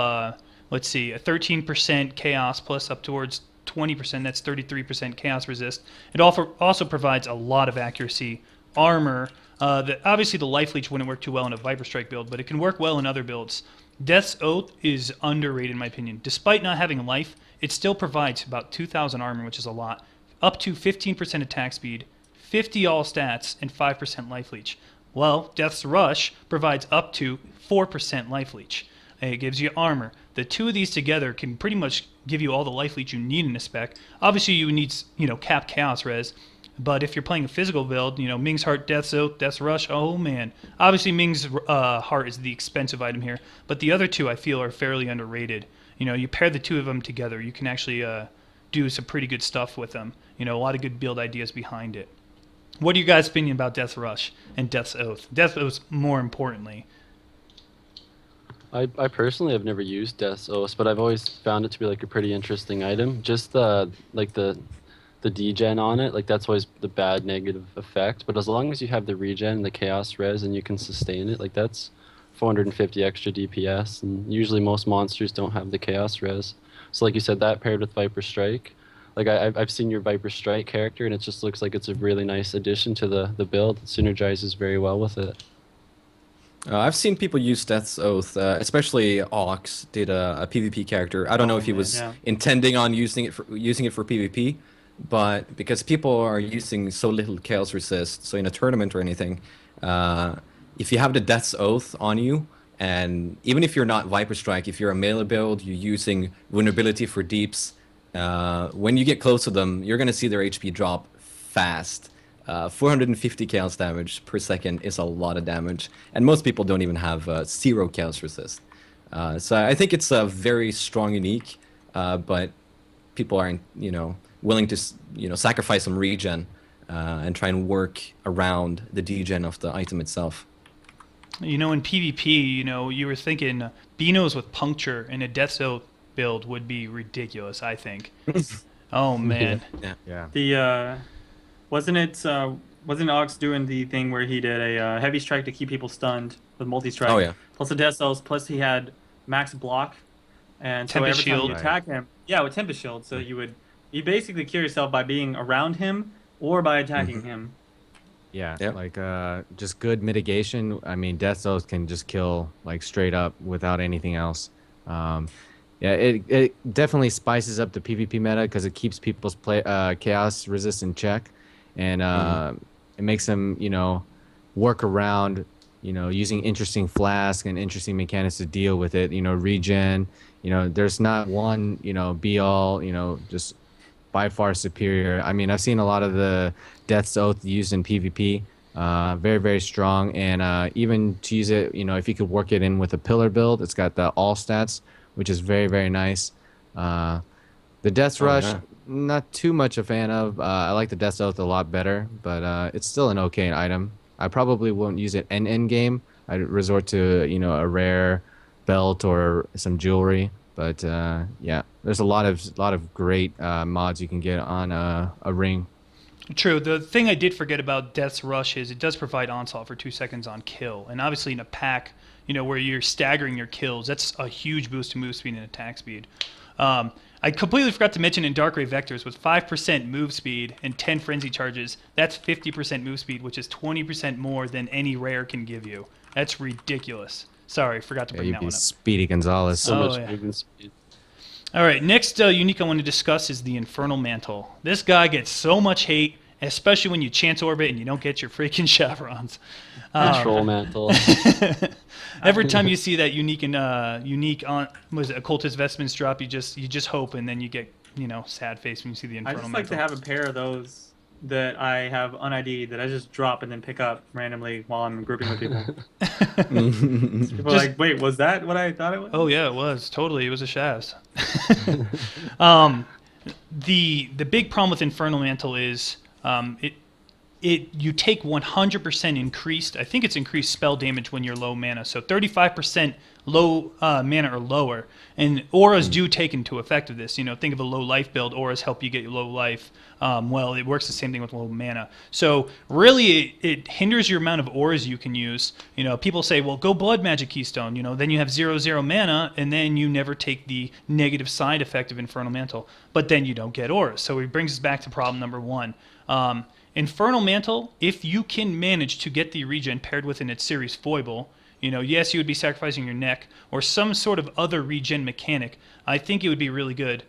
let's see, a 13% chaos plus up towards 20%. That's 33% chaos resist. It also provides a lot of accuracy, armor. Obviously the life leech wouldn't work too well in a Viper Strike build, but it can work well in other builds. Death's Oath is underrated in my opinion. Despite not having life, it still provides about 2,000 armor, which is a lot, up to 15% attack speed, 50 all stats, and 5% life leech. Well, Death's Rush provides up to 4% life leech. It gives you armor. The two of these together can pretty much give you all the life leech you need in a spec. Obviously, you need capped chaos res, but if you're playing a physical build, Ming's Heart, Death's Oath, Death's Rush, oh man. Obviously, Ming's Heart is the expensive item here, but the other two I feel are fairly underrated. You pair the two of them together, you can actually do some pretty good stuff with them. A lot of good build ideas behind it. What are you guys' opinion about Death's Rush and Death's Oath? Death's Oath, more importantly. I personally have never used Death's Oath, but I've always found it to be like a pretty interesting item. Just the degen on it, like that's always the bad negative effect. But as long as you have the regen and the chaos res and you can sustain it, like that's 450 extra DPS. And usually most monsters don't have the chaos res. So like you said, that paired with Viper Strike, like I've seen your Viper Strike character, and it just looks like it's a really nice addition to the build. It synergizes very well with it. I've seen people use Death's Oath, especially Ox did a PvP character. I don't know if he was intending on using it for PvP, but because people are using so little chaos resist, so in a tournament or anything, if you have the Death's Oath on you, and even if you're not Viper Strike, if you're a melee build, you're using vulnerability for deeps, when you get close to them, you're going to see their HP drop fast. 450 chaos damage per second is a lot of damage, and most people don't even have 0 chaos resist. So I think it's a very strong unique, but people aren't willing to sacrifice some regen and try and work around the degen of the item itself. In PvP, you were thinking Beanos with puncture in a Death's Oath build would be ridiculous, I think. Oh man. Yeah. The wasn't Ox doing the thing where he did a heavy strike to keep people stunned with multi-strike? Oh yeah. Plus the Death Oath, plus he had max block, and so Tempest every time shield. you attack him, with Tempest Shield, so you basically kill yourself by being around him or by attacking him. Yeah, Yep. like just good mitigation. I mean, Death's Oath can just kill like straight up without anything else. Yeah, it definitely spices up the PvP meta because it keeps people's chaos resist in check, and it makes them work around using interesting flask and interesting mechanics to deal with it. Regen. There's not one be all just by far superior. I mean, I've seen a lot of the Death's Oath used in PvP. Very, very strong. And even to use it, if you could work it in with a pillar build, it's got the all stats, which is very, very nice. The Death's Rush, not too much a fan of. I like the Death's Oath a lot better, but it's still an okay item. I probably won't use it in end game. I'd resort to, a rare belt or some jewelry. But yeah, there's a lot of great mods you can get on a ring. True. The thing I did forget about Death's Rush is it does provide onslaught for 2 seconds on kill, and obviously in a pack, where you're staggering your kills, that's a huge boost to move speed and attack speed. I completely forgot to mention in Dark Ray Vectors with 5% move speed and 10 frenzy charges, that's 50% move speed, which is 20% more than any rare can give you. That's ridiculous. Sorry, forgot to bring that one up. Speedy Gonzalez. So much movement speed. All right, next unique I want to discuss is the Infernal Mantle. This guy gets so much hate, especially when you chance orbit and you don't get your freaking chevrons. Control mantle. Every time you see that unique occultist vestments drop, you just hope, and then you get sad face when you see the Infernal I just Mantle. like to have a pair of those that I have un-ID'd that I just drop and then pick up randomly while I'm grouping with people. People are like, wait, was that what I thought it was? Oh yeah, it was totally. It was a Shaz. The big problem with Infernal Mantle is you take 100% increased. I think it's increased spell damage when you're low mana. So 35% low mana or lower. And auras do take into effect of this. Think of a low life build. Auras help you get your low life. Well, it works the same thing with low mana. So really, it hinders your amount of auras you can use. People say, well, go Blood Magic Keystone. Then you have 0/0 mana, and then you never take the negative side effect of Infernal Mantle. But then you don't get auras. So it brings us back to problem number one. Infernal Mantle, if you can manage to get the regen paired with an series foible, yes, you would be sacrificing your neck or some sort of other regen mechanic. I think it would be really good.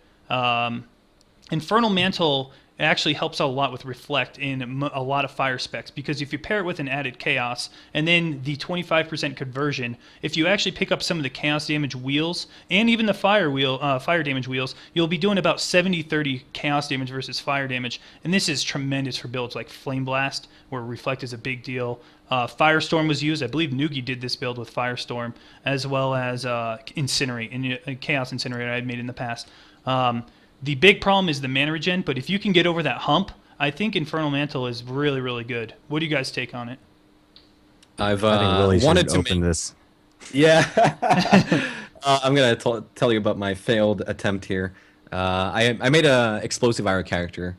Infernal Mantle actually helps out a lot with Reflect in a lot of fire specs, because if you pair it with an added Chaos and then the 25% conversion, if you actually pick up some of the Chaos damage wheels and even the fire damage wheels, you'll be doing about 70-30 Chaos damage versus fire damage, and this is tremendous for builds like Flame Blast, where Reflect is a big deal. Firestorm was used. I believe Noogie did this build with Firestorm, as well as Incinerate, and Chaos Incinerate I had made in the past. The big problem is the mana regen, but if you can get over that hump, I think Infernal Mantle is really, really good. What do you guys take on it? I think Willie wanted should to open this. Yeah. I'm going to tell you about my failed attempt here. I made a explosive arrow character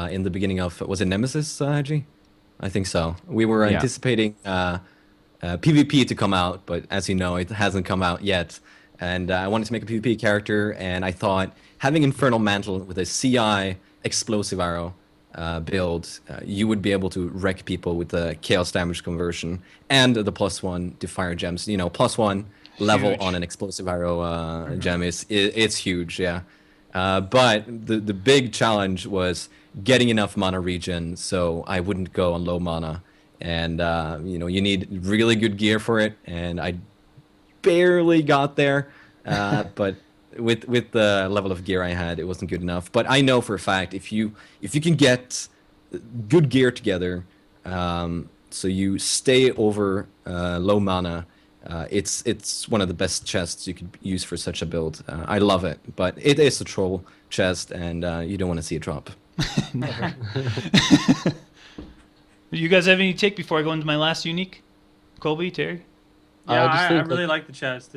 in the beginning of, was it Nemesis, Haji? I think so. We were anticipating PvP to come out, but as you know, it hasn't come out yet. And I wanted to make a PvP character, and I thought having Infernal Mantle with a CI explosive arrow build, you would be able to wreck people with the chaos damage conversion and the +1 to fire gems. +1 level Huge. on an explosive arrow gem it's huge, yeah. But the big challenge was getting enough mana regen so I wouldn't go on low mana, and you need really good gear for it, and I barely got there, but with the level of gear I had, it wasn't good enough. But I know for a fact if you can get good gear together, so you stay over low mana, it's one of the best chests you could use for such a build. I love it, but it is a troll chest, and you don't want to see it drop. Never. You guys have any take before I go into my last unique? Colby, Terry? Yeah, just I think, really like the chest.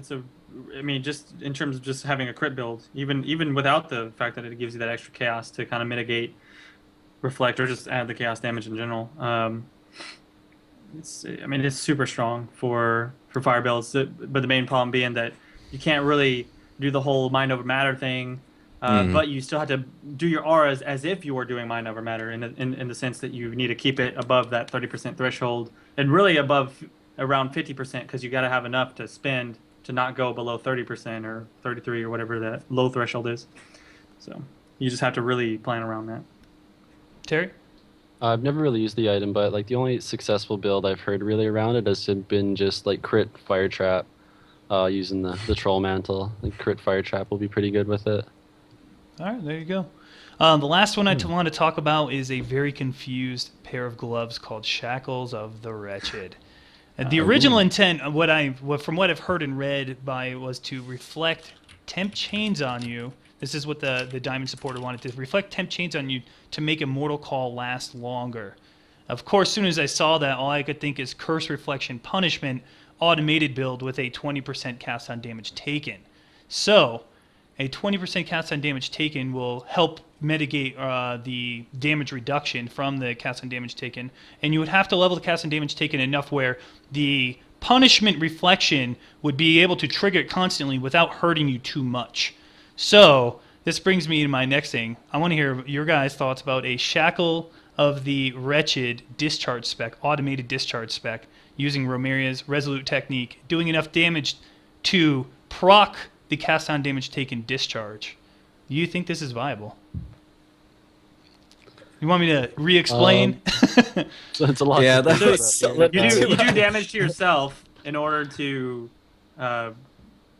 Just in terms of just having a crit build, even without the fact that it gives you that extra chaos to kind of mitigate Reflect or just add the chaos damage in general. It's super strong for fire builds, but the main problem being that you can't really do the whole mind over matter thing, but you still have to do your auras as if you were doing mind over matter in the sense that you need to keep it above that 30% threshold and really above around 50%, because you got to have enough to spend to not go below 30% or 33 or whatever that low threshold is. So you just have to really plan around that. Terry? I've never really used the item, but the only successful build I've heard really around it has been just crit fire trap using the troll mantle. Crit fire trap will be pretty good with it. All right, there you go. The last one I want to talk about is a very confused pair of gloves called Shackles of the Wretched. The original intent, from what I've heard and read, was to reflect temp chains on you. This is what the Diamond supporter wanted, to reflect temp chains on you to make a Mortal Call last longer. Of course, as soon as I saw that, all I could think is Curse Reflection Punishment automated build with a 20% cast on damage taken. So a 20% cast on damage taken will help mitigate the damage reduction from the cast on damage taken, and you would have to level the cast on damage taken enough where the punishment reflection would be able to trigger it constantly without hurting you too much. So this brings me to my next thing. I want to hear your guys' thoughts about a Shackle of the Wretched discharge spec, automated discharge spec, using Romeria's Resolute technique, doing enough damage to proc the cast on damage taken discharge. Do you think this is viable? You want me to re-explain? So it's a lot. Yeah, to think that's about. You do damage to yourself in order to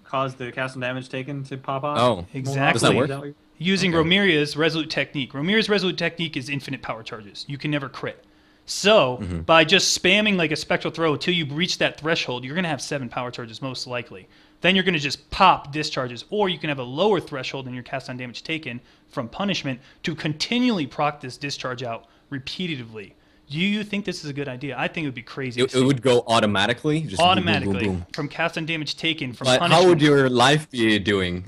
cause the cast on damage taken to pop off. Oh, Exactly. does that work? Using Romeria's Resolute technique. Romeria's Resolute technique is infinite power charges. You can never crit. So by just spamming a spectral throw until you reach that threshold, you're going to have 7 power charges most likely. Then you're going to just pop discharges, or you can have a lower threshold in your cast on damage taken from punishment to continually proc this discharge out repeatedly Do you think this is a good idea? I think it would be crazy. It would go automatically, just automatically boom, boom, boom. from cast on damage taken, from But punishment. how would your life be doing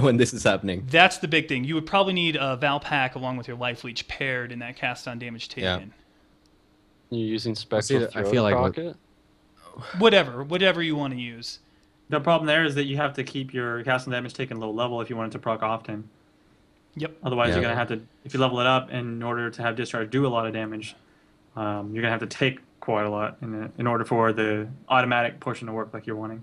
when this is happening? That's the big thing. You would probably need a Val Pack along with your life leech paired in that cast on damage taken. You're using spectral I throw feel to like proc it? Whatever you want to use. The problem there is that you have to keep your cast on damage taken low level if you want it to proc often. Yep. Otherwise, Yeah. you're gonna have to, if you level it up in order to have discharge do a lot of damage, you're gonna have to take quite a lot in order for the automatic portion to work like you're wanting.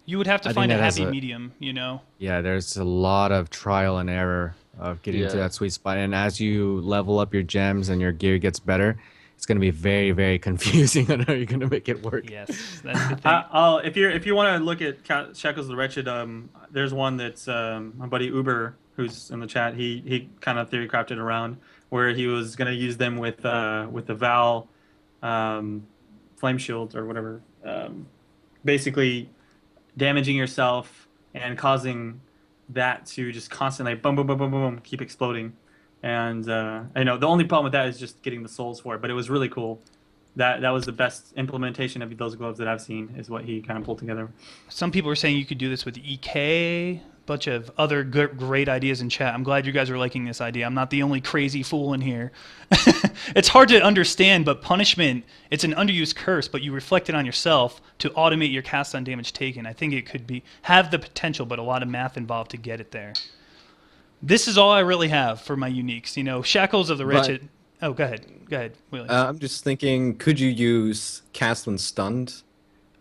You would have to I find think a that has happy a- medium, you know. Yeah, there's a lot of trial and error of getting to Yeah. that sweet spot. And as you level up your gems and your gear gets better, it's going to be very, very confusing on how you're going to make it work. Yes, that's the thing. If you want to look at Shackles the Wretched, there's one that's my buddy Uber, who's in the chat. He kind of theory crafted around where he was going to use them with the Val flame shield or whatever, basically damaging yourself and causing that to just constantly boom, boom, boom, boom, boom, keep exploding. And I know the only problem with that is just getting the souls for it, but it was really cool. That was the best implementation of those gloves that I've seen, is what he kind of pulled together. Some people are saying you could do this with EK, bunch of other great ideas in chat. I'm glad you guys are liking this idea. I'm not the only crazy fool in here. It's hard to understand, but punishment, it's an underused curse, but you reflect it on yourself to automate your cast on damage taken. I think it could have the potential, but a lot of math involved to get it there. This is all I really have for my uniques. You know, Shackles of the Wretched. Oh, go ahead, Willie. I'm just thinking, could you use cast when stunned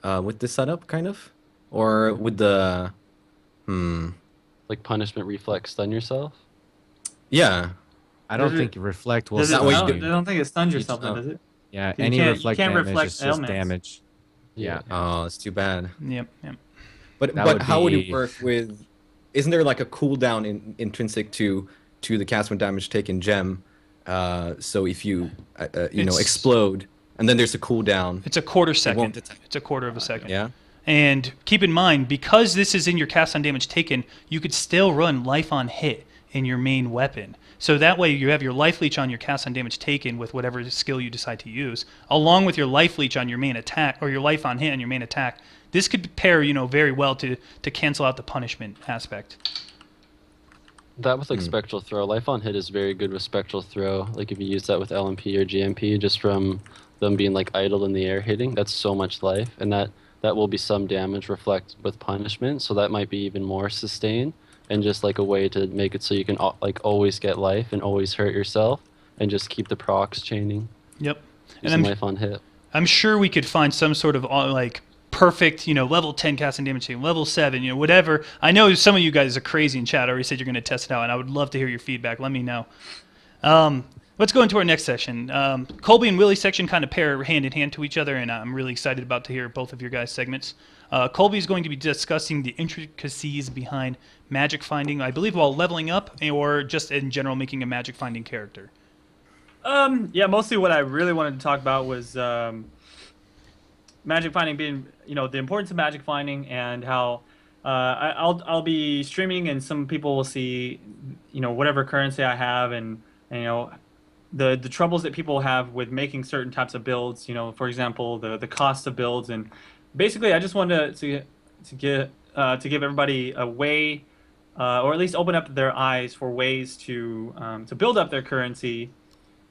with this setup, kind of? Or with the... Like punishment reflex stun yourself? Yeah. I don't Does think reflect will Does it, that what stun you I do? don't think it stuns You yourself, then, don't. does it? Yeah, You any can't- you reflect can't damage reflect is just ailments. damage. Yeah. Oh, that's too bad. Yep. But That would how would it be- work with... Isn't there like a cooldown intrinsic to the cast when damage taken gem? So if you It's- explode, and then there's a cooldown. It's a quarter won't second. detect. It's a quarter of a second. Yeah. And keep in mind, because this is in your cast on damage taken, you could still run life on hit in your main weapon. So that way you have your life leech on your cast on damage taken with whatever skill you decide to use, along with your life leech on your main attack, or your life on hit on your main attack. This could pair, very well to cancel out the punishment aspect. That with like spectral throw, life on hit is very good with spectral throw. Like if you use that with LMP or GMP, just from them being like idle in the air hitting, that's so much life, and that will be some damage reflect with punishment. So that might be even more sustain, and just like a way to make it so you can like always get life and always hurt yourself, and just keep the procs chaining. Yep. Using And life on hit. I'm sure we could find some sort of perfect, level 10 casting damage taken, level 7, whatever. I know some of you guys are crazy in chat. I already said you're going to test it out, and I would love to hear your feedback. Let me know. Let's go into our next section. Colby and Willie section kind of pair hand in hand to each other, and I'm really excited about to hear both of your guys' segments. Colby is going to be discussing the intricacies behind magic finding, I believe while leveling up, or just in general making a magic finding character. Yeah, mostly what I really wanted to talk about was magic finding being, the importance of magic finding, and how I'll be streaming, and some people will see, whatever currency I have, and the troubles that people have with making certain types of builds. For example, the cost of builds, and basically I just wanted to give everybody a way, or at least open up their eyes for ways to build up their currency,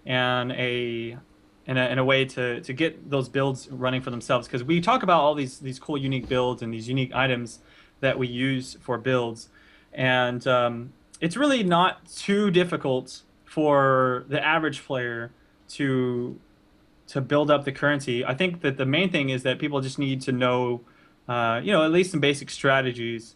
and in a way to get those builds running for themselves. Because we talk about all these cool unique builds and these unique items that we use for builds, and it's really not too difficult for the average player to build up the currency. I think that the main thing is that people just need to know, at least some basic strategies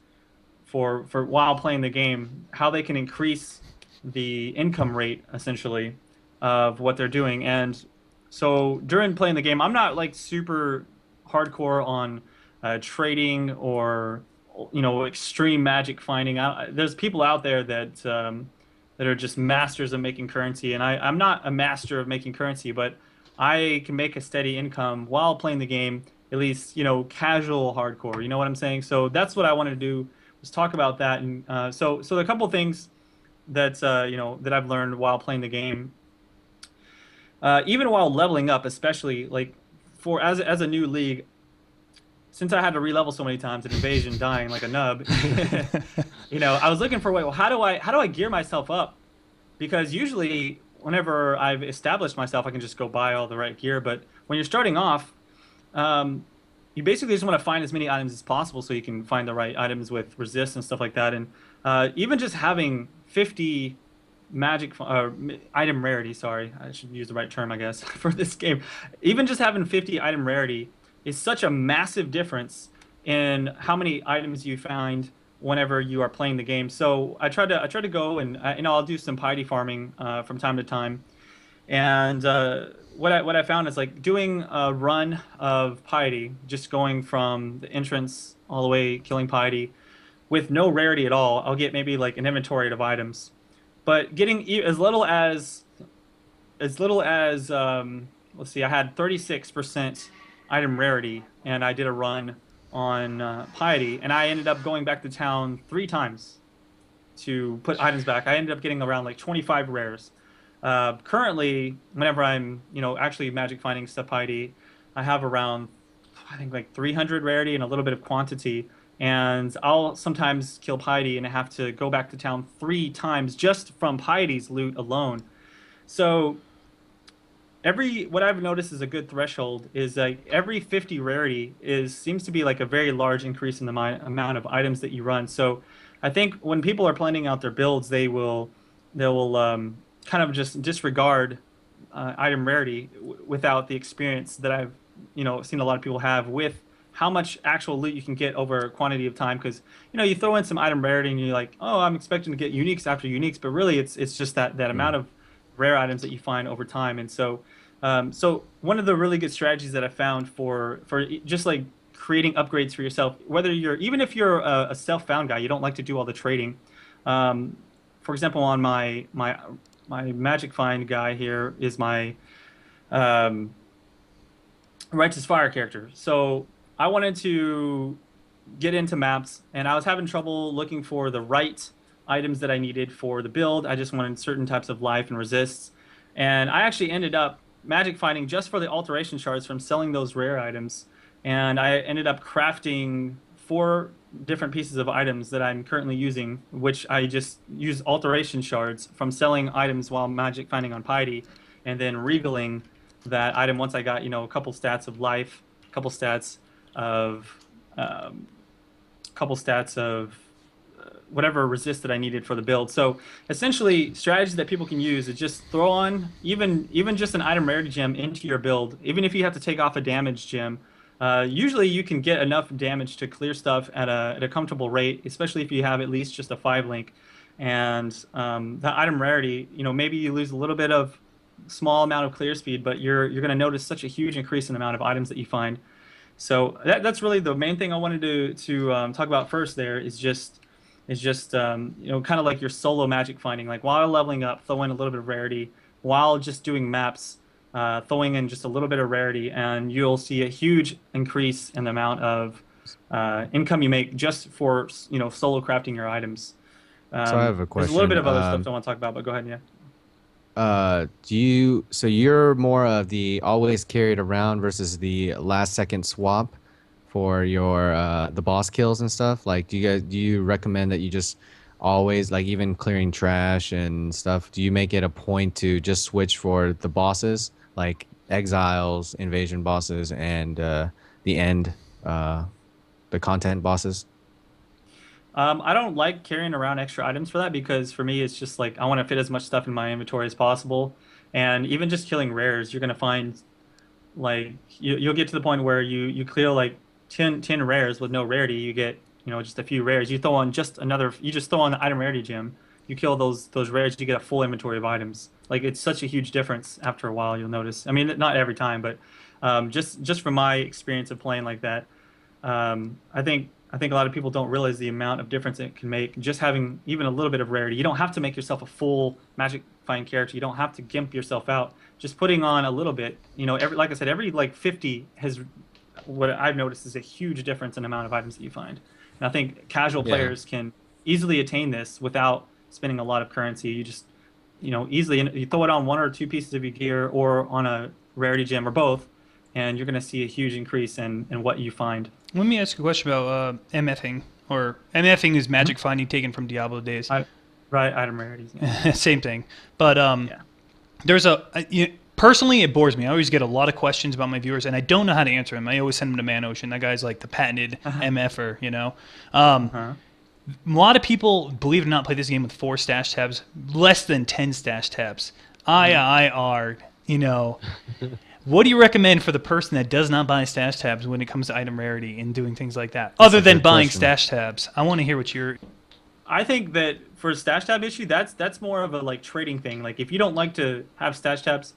for while playing the game, how they can increase the income rate essentially of what they're doing. And so during playing the game, I'm not like super hardcore on trading or extreme magic finding. There's people out there that are just masters of making currency, and I'm not a master of making currency, but I can make a steady income while playing the game, at least casual hardcore. You know what I'm saying? So that's what I wanted to do, was talk about that. And so a couple things that that I've learned while playing the game. even while leveling up, especially like for as a new league, since I had to re-level so many times in Invasion, dying like a nub, I was looking for a way. Well, how do I gear myself up? Because usually, whenever I've established myself, I can just go buy all the right gear. But when you're starting off, you basically just want to find as many items as possible so you can find the right items with resist and stuff like that. And even just having 50 item rarity, sorry, I should use the right term, I guess, for this game. Even just having 50 item rarity is such a massive difference in how many items you find whenever you are playing the game. So I try to go and I'll do some piety farming from time to time. And what I found is like doing a run of piety, just going from the entrance all the way killing piety with no rarity at all. I'll get maybe like an inventory of items, but getting as little as let's see, I had 36% item rarity, and I did a run on piety, and I ended up going back to town 3 times to put items back. I ended up getting around like 25 rares. Currently, whenever I'm, actually magic finding stuff piety, I have around, I think like 300 rarity and a little bit of quantity. And I'll sometimes kill piety and I have to go back to town 3 times just from piety's loot alone. So what I've noticed is a good threshold is like every 50 rarity seems to be like a very large increase in the amount of items that you run. So I think when people are planning out their builds, they'll kind of just disregard item rarity without the experience that I've seen a lot of people have with how much actual loot you can get over a quantity of time. Because you throw in some item rarity and you're like, oh, I'm expecting to get uniques after uniques, but really it's just that amount of rare items that you find over time. And so one of the really good strategies that I found for just like creating upgrades for yourself, even if you're a self-found guy, you don't like to do all the trading. For example, on my magic find guy here is my righteous fire character. So I wanted to get into maps, and I was having trouble looking for the right items that I needed for the build. I just wanted certain types of life and resists, and I actually ended up magic finding just for the alteration shards from selling those rare items, and I ended up crafting 4 different pieces of items that I'm currently using, which I just use alteration shards from selling items while magic finding on piety, and then regaling that item once I got a couple stats of life, a couple stats of whatever resist that I needed for the build. So essentially, strategies that people can use is just throw on even just an item rarity gem into your build, even if you have to take off a damage gem. Usually you can get enough damage to clear stuff at a comfortable rate, especially if you have at least just a 5 link. And the item rarity, maybe you lose a little bit of small amount of clear speed, but you're going to notice such a huge increase in the amount of items that you find. So that's really the main thing I wanted to talk about first. There is just kind of like your solo magic finding, like while leveling up, throw in a little bit of rarity, while just doing maps, throwing in just a little bit of rarity, and you'll see a huge increase in the amount of income you make just for solo crafting your items. So I have a question. There's a little bit of other stuff I want to talk about, but go ahead. Yeah. So you're more of the always carried around versus the last second swap for your the boss kills and stuff? Like, do you recommend that you just always, like, even clearing trash and stuff, do you make it a point to just switch for the bosses, like exiles, invasion bosses, and the content bosses? I don't like carrying around extra items for that, because for me it's just like I want to fit as much stuff in my inventory as possible. And even just killing rares, you're gonna find like you'll get to the point where you clear like 10 rares with no rarity. You get just a few rares. You just throw on the item rarity gem. You kill those rares, you get a full inventory of items. Like, it's such a huge difference after a while. You'll notice. I mean, not every time, but just from my experience of playing like that, I think a lot of people don't realize the amount of difference it can make just having even a little bit of rarity. You don't have to make yourself a full magic find character. You don't have to gimp yourself out. Just putting on a little bit, like I said, every like 50 has, what I've noticed is a huge difference in the amount of items that you find. And I think casual players can easily attain this without spending a lot of currency. You just easily, and you throw it on one or two pieces of your gear or on a rarity gem or both, and you're going to see a huge increase in what you find. Let me ask you a question about MFing, or MFing is magic finding taken from Diablo days. Right, item rarities. Yeah. Same thing. But there's personally, it bores me. I always get a lot of questions about my viewers, and I don't know how to answer them. I always send them to ManOcean. That guy's like the patented MFer, A lot of people, believe it or not, play this game with 4 stash tabs, less than 10 stash tabs. IIR, What do you recommend for the person that does not buy stash tabs when it comes to item rarity and doing things like that? Other than buying stash tabs. I want to hear what you're... I think that for a stash tab issue, that's more of a like trading thing. Like if you don't like to have stash tabs,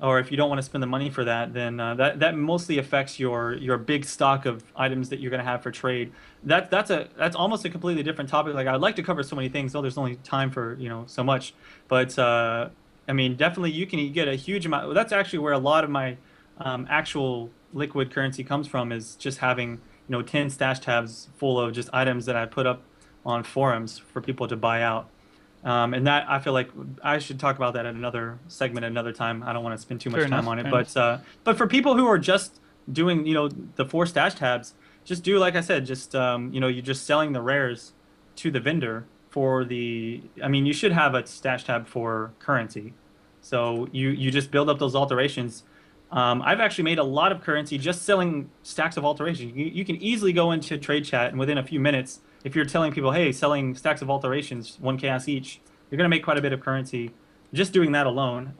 or if you don't want to spend the money for that, then that mostly affects your big stock of items that you're going to have for trade. That's almost a completely different topic. Like I'd like to cover so many things. There's only time for so much, but I mean definitely you can get a huge amount. That's actually where a lot of my actual liquid currency comes from, is just having 10 stash tabs full of just items that I put up on forums for people to buy out. And that, I feel like I should talk about that at another segment another time. I don't want to spend too much time on it. But for people who are just doing, the 4 stash tabs, just do, like I said, just, you're just selling the rares to the vendor for you should have a stash tab for currency. So you just build up those alterations. I've actually made a lot of currency just selling stacks of alterations. You can easily go into trade chat, and within a few minutes, if you're telling people, hey, selling stacks of alterations, 1 chaos each, you're going to make quite a bit of currency just doing that alone.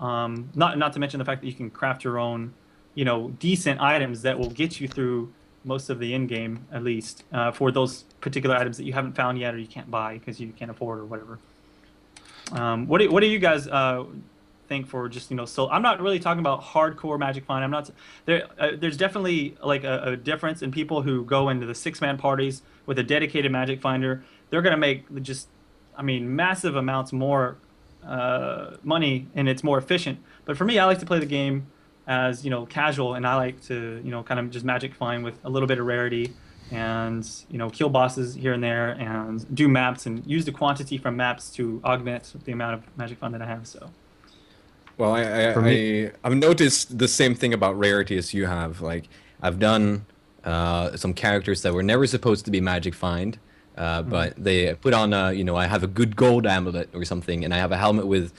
Not to mention the fact that you can craft your own, decent items that will get you through most of the end game, at least, for those particular items that you haven't found yet or you can't buy because you can't afford or whatever. What do you guys think for just so I'm not really talking about hardcore magic find. I'm not there. There's definitely like a difference in people who go into the 6-man parties with a dedicated magic finder. They're gonna make just massive amounts more money, and it's more efficient. But for me, I like to play the game as casual, and I like to kind of just magic find with a little bit of rarity, and kill bosses here and there, and do maps and use the quantity from maps to augment the amount of magic find that I have. So. Well, I've noticed the same thing about rarity as you have. Like, I've done some characters that were never supposed to be magic find, but they put on I have a good gold amulet or something, and I have a helmet with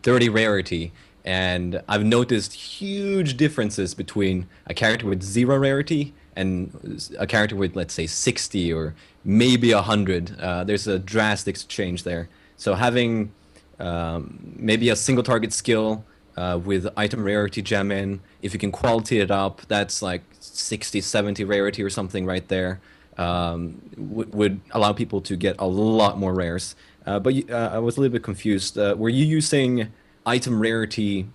30 rarity, and I've noticed huge differences between a character with 0 rarity and a character with, let's say, 60 or maybe 100. There's a drastic change there. So having maybe a single target skill with item rarity gem in, if you can quality it up, that's like 60, 70 rarity or something right there, would allow people to get a lot more rares. But I was a little bit confused. Were you using item rarity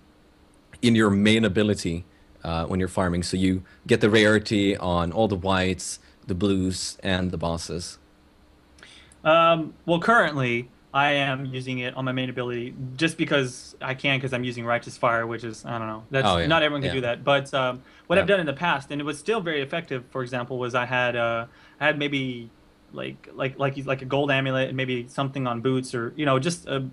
in your main ability when you're farming? So you get the rarity on all the whites, the blues, and the bosses? Well, currently, I am using it on my main ability just because I can, because I'm using Righteous Fire, which is, I don't know, that's not everyone can do that. But what I've done in the past, and it was still very effective, for example, was I had maybe like a gold amulet and maybe something on boots, or just an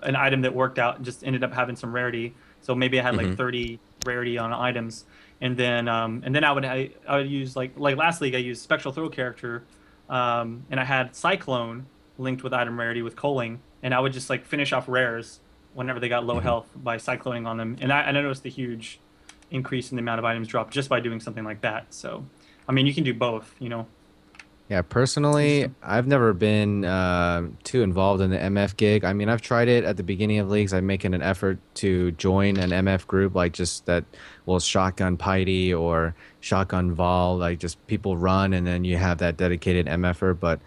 item that worked out and just ended up having some rarity. So maybe I had like 30 rarity on items, and then I would use like last league I used Spectral Throw character, and I had Cyclone linked with item rarity with culling, and I would just like finish off rares whenever they got low health by cycloning on them, and I noticed a huge increase in the amount of items dropped just by doing something like that. So you can do both. Yeah, personally, I've never been too involved in the MF gig. I've tried it at the beginning of leagues. I'm making an effort to join an MF group, like just that will shotgun Piety or shotgun Vol, like just people run and then you have that dedicated MFer. But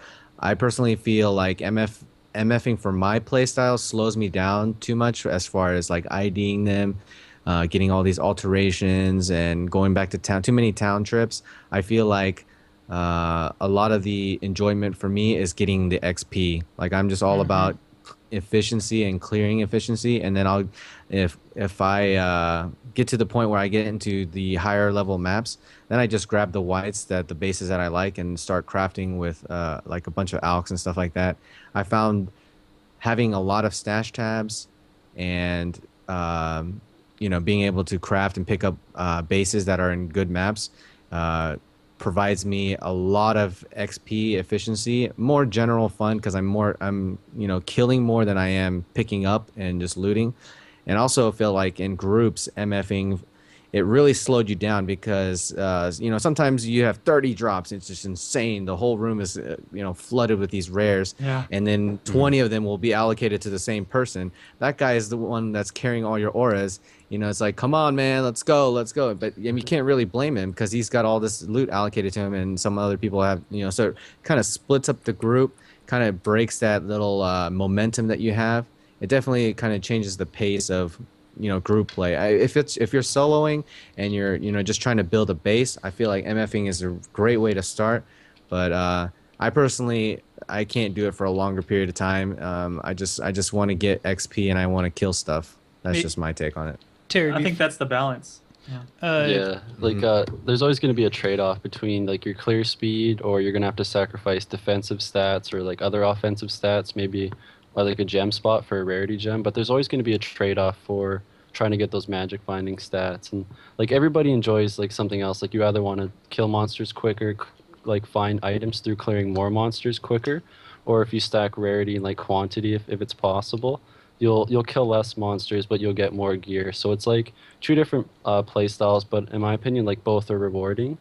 I personally feel like MFing for my playstyle slows me down too much as far as like IDing them, getting all these alterations and going back to town. Too many town trips. I feel like a lot of the enjoyment for me is getting the XP. Like I'm just all about efficiency and clearing efficiency, and then if I get to the point where I get into the higher level maps, then I just grab the whites, the bases that I like, and start crafting with like a bunch of alks and stuff like that. I found having a lot of stash tabs and being able to craft and pick up bases that are in good maps provides me a lot of XP efficiency, more general fun because I'm killing more than I am picking up and just looting, and also feel like in groups MFing, it really slowed you down because sometimes you have 30 drops. It's just insane. The whole room is flooded with these rares, Yeah. and then 20 of them will be allocated to the same person. That guy is the one that's carrying all your auras. It's like, come on, man, let's go. But you can't really blame him because he's got all this loot allocated to him, and some other people have, so it kind of splits up the group, kind of breaks that little momentum that you have. It definitely kind of changes the pace of group play. If you're soloing and you're just trying to build a base, I feel like MFing is a great way to start. But I personally, I can't do it for a longer period of time. I just want to get XP and I want to kill stuff. That's just my take on it. Terry, I think that's the balance. Yeah. There's always going to be a trade-off between like your clear speed, or you're going to have to sacrifice defensive stats or like other offensive stats, maybe like a gem spot for a rarity gem. But there's always going to be a trade-off for trying to get those magic finding stats, and like everybody enjoys like something else. Like you either want to kill monsters quicker, like find items through clearing more monsters quicker, or if you stack rarity and like quantity, if it's possible, you'll kill less monsters but you'll get more gear. So it's like two different play styles, but in my opinion like both are rewarding.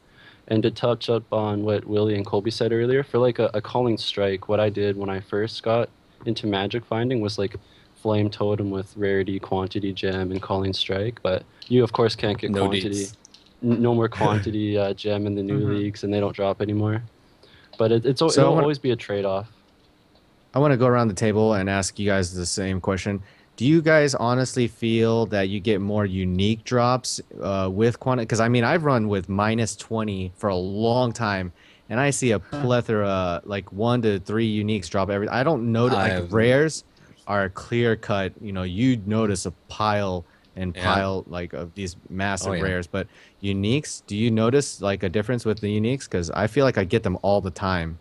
And to touch up on what Willie and Colby said earlier, for like a calling strike, what I did when I first got into magic finding was like flame totem with rarity, quantity gem, and calling strike. But you of course can't get No quantity. deeds. No more quantity gem in the new leagues, and they don't drop anymore. But it'll always be a trade-off. I want to go around the table and ask you guys the same question. Do you guys honestly feel that you get more unique drops with quantity? Because I've run with -20 for a long time, and I see a plethora, like 1 to 3 uniques drop every. I don't notice like rares are clear cut. You'd notice a pile and pile like of these massive rares, but uniques. Do you notice like a difference with the uniques? Because I feel like I get them all the time.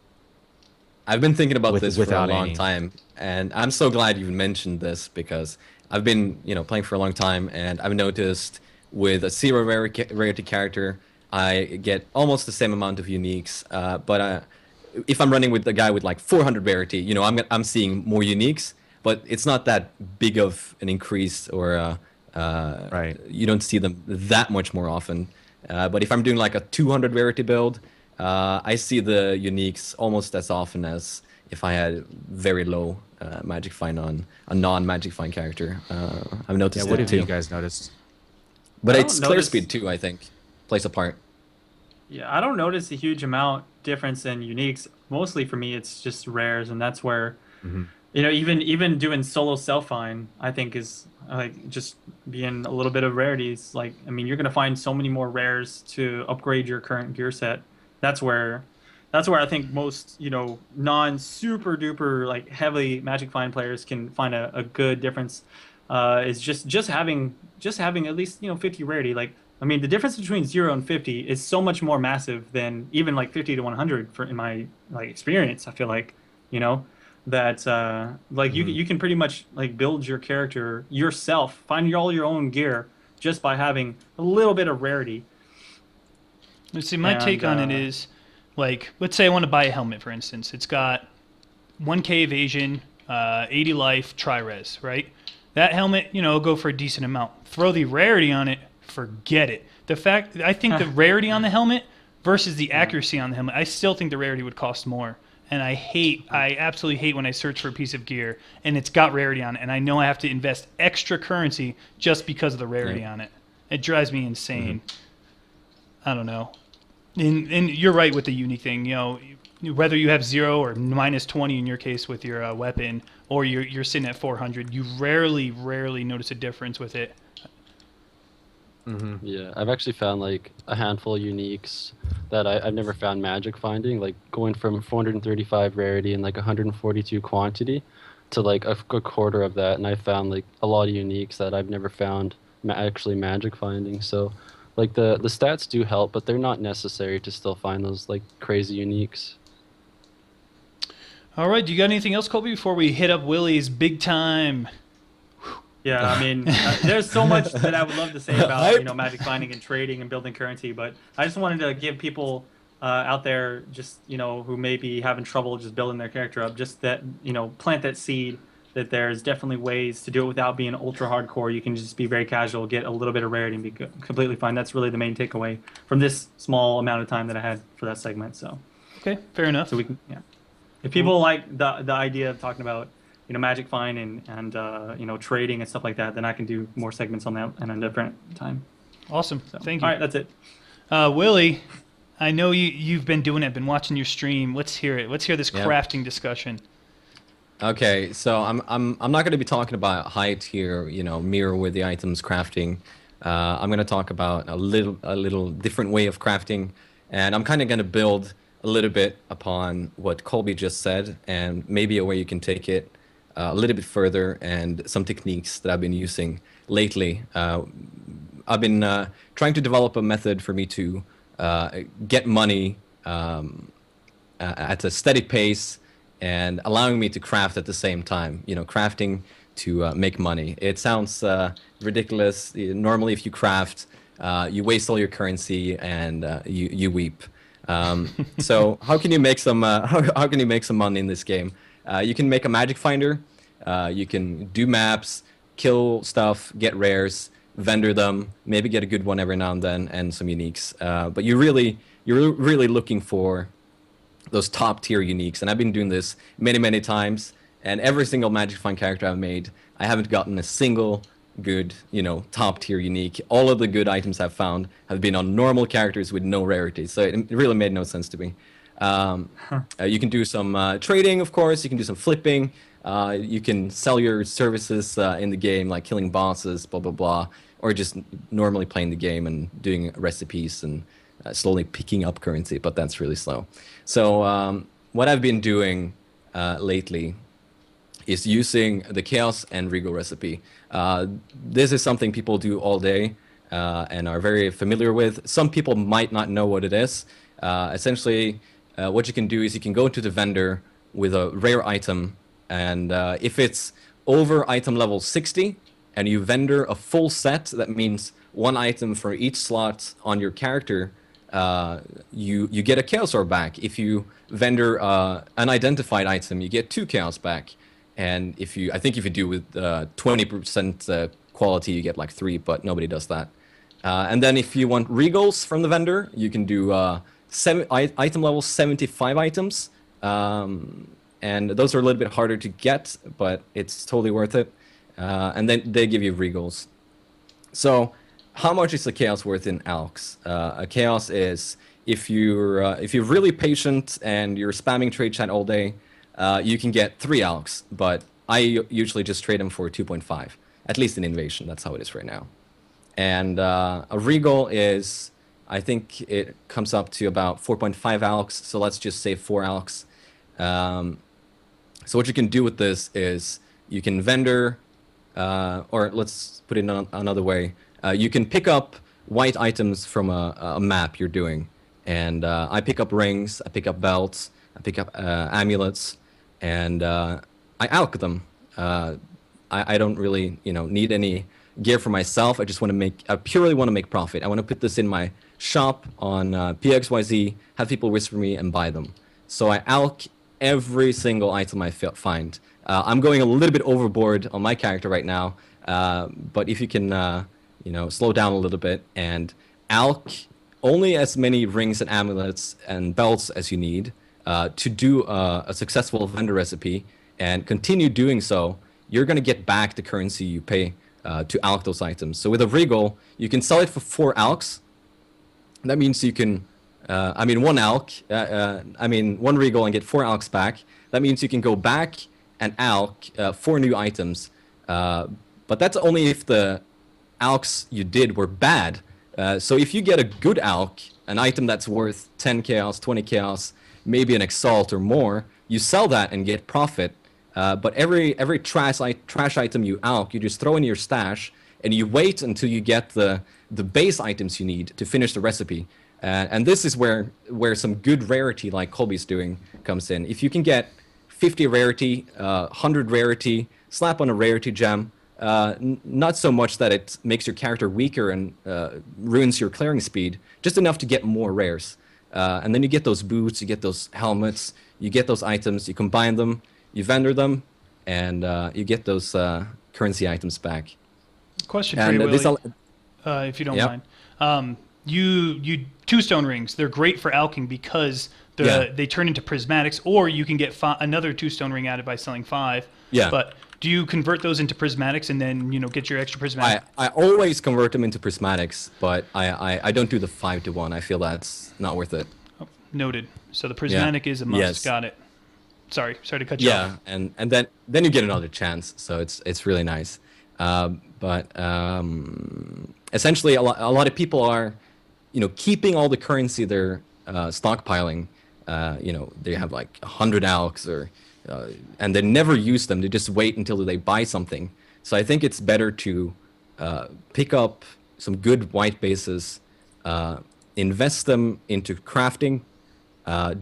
I've been thinking about this for a without long any. time, and I'm so glad you mentioned this because I've been, playing for a long time, and I've noticed with a 0 rarity character, I get almost the same amount of uniques. But if I'm running with a guy with like 400 rarity, I'm seeing more uniques, but it's not that big of an increase, or Right. you don't see them that much more often. But if I'm doing like a 200 rarity build, I see the uniques almost as often as if I had very low magic find on a non-magic find character. I've noticed What it have too. you guys noticed? But I it's don't clear notice- speed too, I think, plays a part. Yeah, I don't notice a huge amount difference in uniques. Mostly for me, it's just rares, and that's where, even doing solo self find, I think is like just being a little bit of rarities. Like, you're gonna find so many more rares to upgrade your current gear set. That's where I think most non super duper like heavily magic find players can find a good difference. Is just having at least 50 rarity. Like, the difference between 0 and 50 is so much more massive than even like 50 to 100 in my like experience. I feel like that you can pretty much like build your character yourself, find all your own gear just by having a little bit of rarity. Let's see, my take on it is, like, let's say I want to buy a helmet, for instance. It's got 1k evasion, 80 life, tri-res, right? That helmet, will go for a decent amount. Throw the rarity on it, forget it. I think the rarity on the helmet versus the accuracy on the helmet, I still think the rarity would cost more. And I absolutely hate when I search for a piece of gear and it's got rarity on it, and I know I have to invest extra currency just because of the rarity on it. It drives me insane. I don't know. And you're right with the unique thing. Whether you have 0 or -20 in your case with your weapon, or you're sitting at 400, you rarely notice a difference with it. Yeah, I've actually found like a handful of uniques that I've never found magic finding, like going from 435 rarity and like 142 quantity to like a quarter of that, and I found like a lot of uniques that I've never found actually magic finding. So like the stats do help, but they're not necessary to still find those like crazy uniques. All right, do you got anything else, Colby, before we hit up Willie's big time Yeah, I mean, there's so much that I would love to say about magic finding and trading and building currency, but I just wanted to give people out there just who may be having trouble just building their character up, just that plant that seed that there's definitely ways to do it without being ultra hardcore. You can just be very casual, get a little bit of rarity, and be completely fine. That's really the main takeaway from this small amount of time that I had for that segment. So Okay, fair enough. so we can if people like the idea of talking about magic find and trading and stuff like that, then I can do more segments on that at a different time. Awesome. So, Thank you. All right, that's it. Willie, I know you've been doing it, been watching your stream. Let's hear it. Let's hear this crafting discussion. Okay, so I'm not going to be talking about high tier, mirror with the items crafting. I'm going to talk about a little different way of crafting, and I'm kind of going to build a little bit upon what Colby just said, and maybe a way you can take it a little bit further, and some techniques that I've been using lately. I've been trying to develop a method for me to get money at a steady pace and allowing me to craft at the same time. Crafting to make money. It sounds ridiculous. Normally, if you craft, you waste all your currency and you weep. So how can you make some how can you make some money in this game? You can make a magic finder. You can do maps, kill stuff, get rares, vendor them, maybe get a good one every now and then, and some uniques. But you're really looking for those top tier uniques, and I've been doing this many times. And every single Magic Find character I've made, I haven't gotten a single good, top tier unique. All of the good items I've found have been on normal characters with no rarity, so it really made no sense to me. You can do some trading, of course. You can do some flipping. You can sell your services in the game, like killing bosses, blah blah blah, or just normally playing the game and doing recipes and slowly picking up currency, but that's really slow. So what I've been doing lately is using the Chaos and Regal recipe. This is something people do all day and are very familiar with. Some people might not know what it is. Essentially, what you can do is you can go to the vendor with a rare item, and if it's over item level 60 and you vendor a full set, that means one item for each slot on your character, you get a Chaos Orb back. If you vendor an identified item, you get 2 Chaos back. And I think if you do with 20% quality, you get like 3, but nobody does that. And then if you want regals from the vendor, you can do item level 75 items. And those are a little bit harder to get, but it's totally worth it. And then they give you regals. So how much is a Chaos worth in Alks? A Chaos is, if you're really patient and you're spamming trade chat all day, you can get 3 Alks, but I usually just trade them for 2.5, at least in Invasion. That's how it is right now. And a Regal is, I think it comes up to about 4.5 Alks, so let's just say 4 Alks. So what you can do with this is you can vendor, or let's put it in another way. You can pick up white items from a map you're doing. And I pick up rings, I pick up belts, I pick up amulets, and I alch them. I don't really, need any gear for myself. I purely want to make profit. I want to put this in my shop on PXYZ, have people whisper me and buy them. So I alch every single item I find. I'm going a little bit overboard on my character right now, but if you can, slow down a little bit and alch only as many rings and amulets and belts as you need to do a successful vendor recipe, and continue doing so, you're going to get back the currency you pay to alch those items. So with a Regal, you can sell it for 4 alchs. That means you can, one alch, one Regal and get 4 alchs back. That means you can go back and alch 4 new items. But that's only if the alchs you did were bad. So if you get a good alch, an item that's worth 10 chaos, 20 chaos, maybe an exalt or more, you sell that and get profit. But every trash item you alch, you just throw in your stash and you wait until you get the base items you need to finish the recipe. And this is where some good rarity like Colby's doing comes in. If you can get 50 rarity, 100 rarity, slap on a rarity gem, Not so much that it makes your character weaker and ruins your clearing speed, just enough to get more rares. And then you get those boots, you get those helmets, you get those items, you combine them, you vendor them, and you get those currency items back. Question for you, Willy, if you don't Yep. mind. You two-stone rings, they're great for alching because they turn into prismatics, or you can get another two-stone ring added by selling 5. Yeah. But do you convert those into prismatics and then get your extra prismatic? I always convert them into prismatics, but I don't do the 5-to-1. I feel that's not worth it. Oh, noted. So the prismatic is a must. Yes. Got it. Sorry to cut you off. Yeah, and then you get another chance, so it's really nice. But essentially, a lot of people are, keeping all the currency they're stockpiling. They have like 100 alks and they never use them. They just wait until they buy something. So I think it's better to pick up some good white bases, invest them into crafting,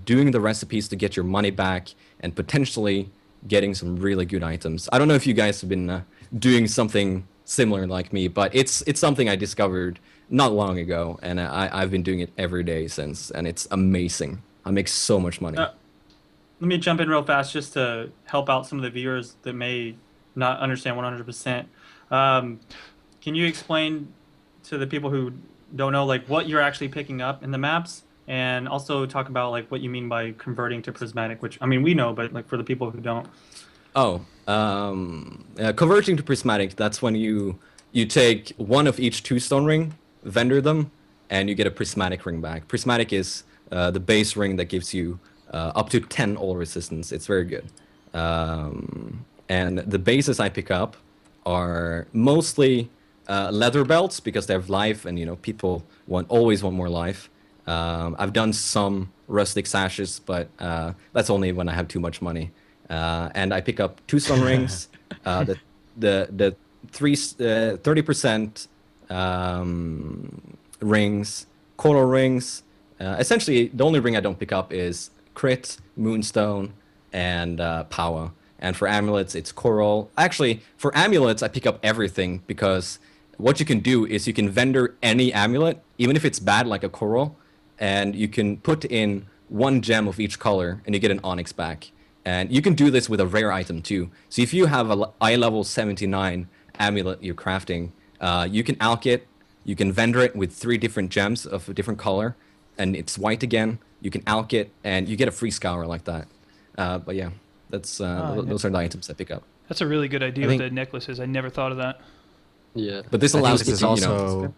doing the recipes to get your money back, and potentially getting some really good items. I don't know if you guys have been doing something similar like me, but it's something I discovered not long ago, and I've been doing it every day since, and it's amazing. I make so much money. Let me jump in real fast just to help out some of the viewers that may not understand 100%. Can you explain to the people who don't know like what you're actually picking up in the maps, and also talk about like what you mean by converting to prismatic, which I mean we know, but like for the people who don't. Oh, converting to prismatic, that's when you take one of each two-stone ring, vendor them, and you get a prismatic ring back. Prismatic is the base ring that gives you up to 10 all resistance. It's very good. And the bases I pick up are mostly leather belts because they have life, and people always want more life. I've done some rustic sashes, but that's only when I have too much money. And I pick up two-stone rings, the 30% rings, coral rings. Essentially, the only ring I don't pick up is crit, moonstone, and power. And for amulets, it's coral. Actually, for amulets, I pick up everything because what you can do is you can vendor any amulet, even if it's bad, like a coral, and you can put in 1 gem of each color, and you get an onyx back. And you can do this with a rare item too. So if you have a eye level 79 amulet you're crafting, you can alch it, you can vendor it with 3 different gems of a different color, and it's white again. You can alch it, and you get a free scour like that. But yeah, that's those are the items I pick up. That's a really good idea with the necklaces. I never thought of that. Yeah. But this allows this is also,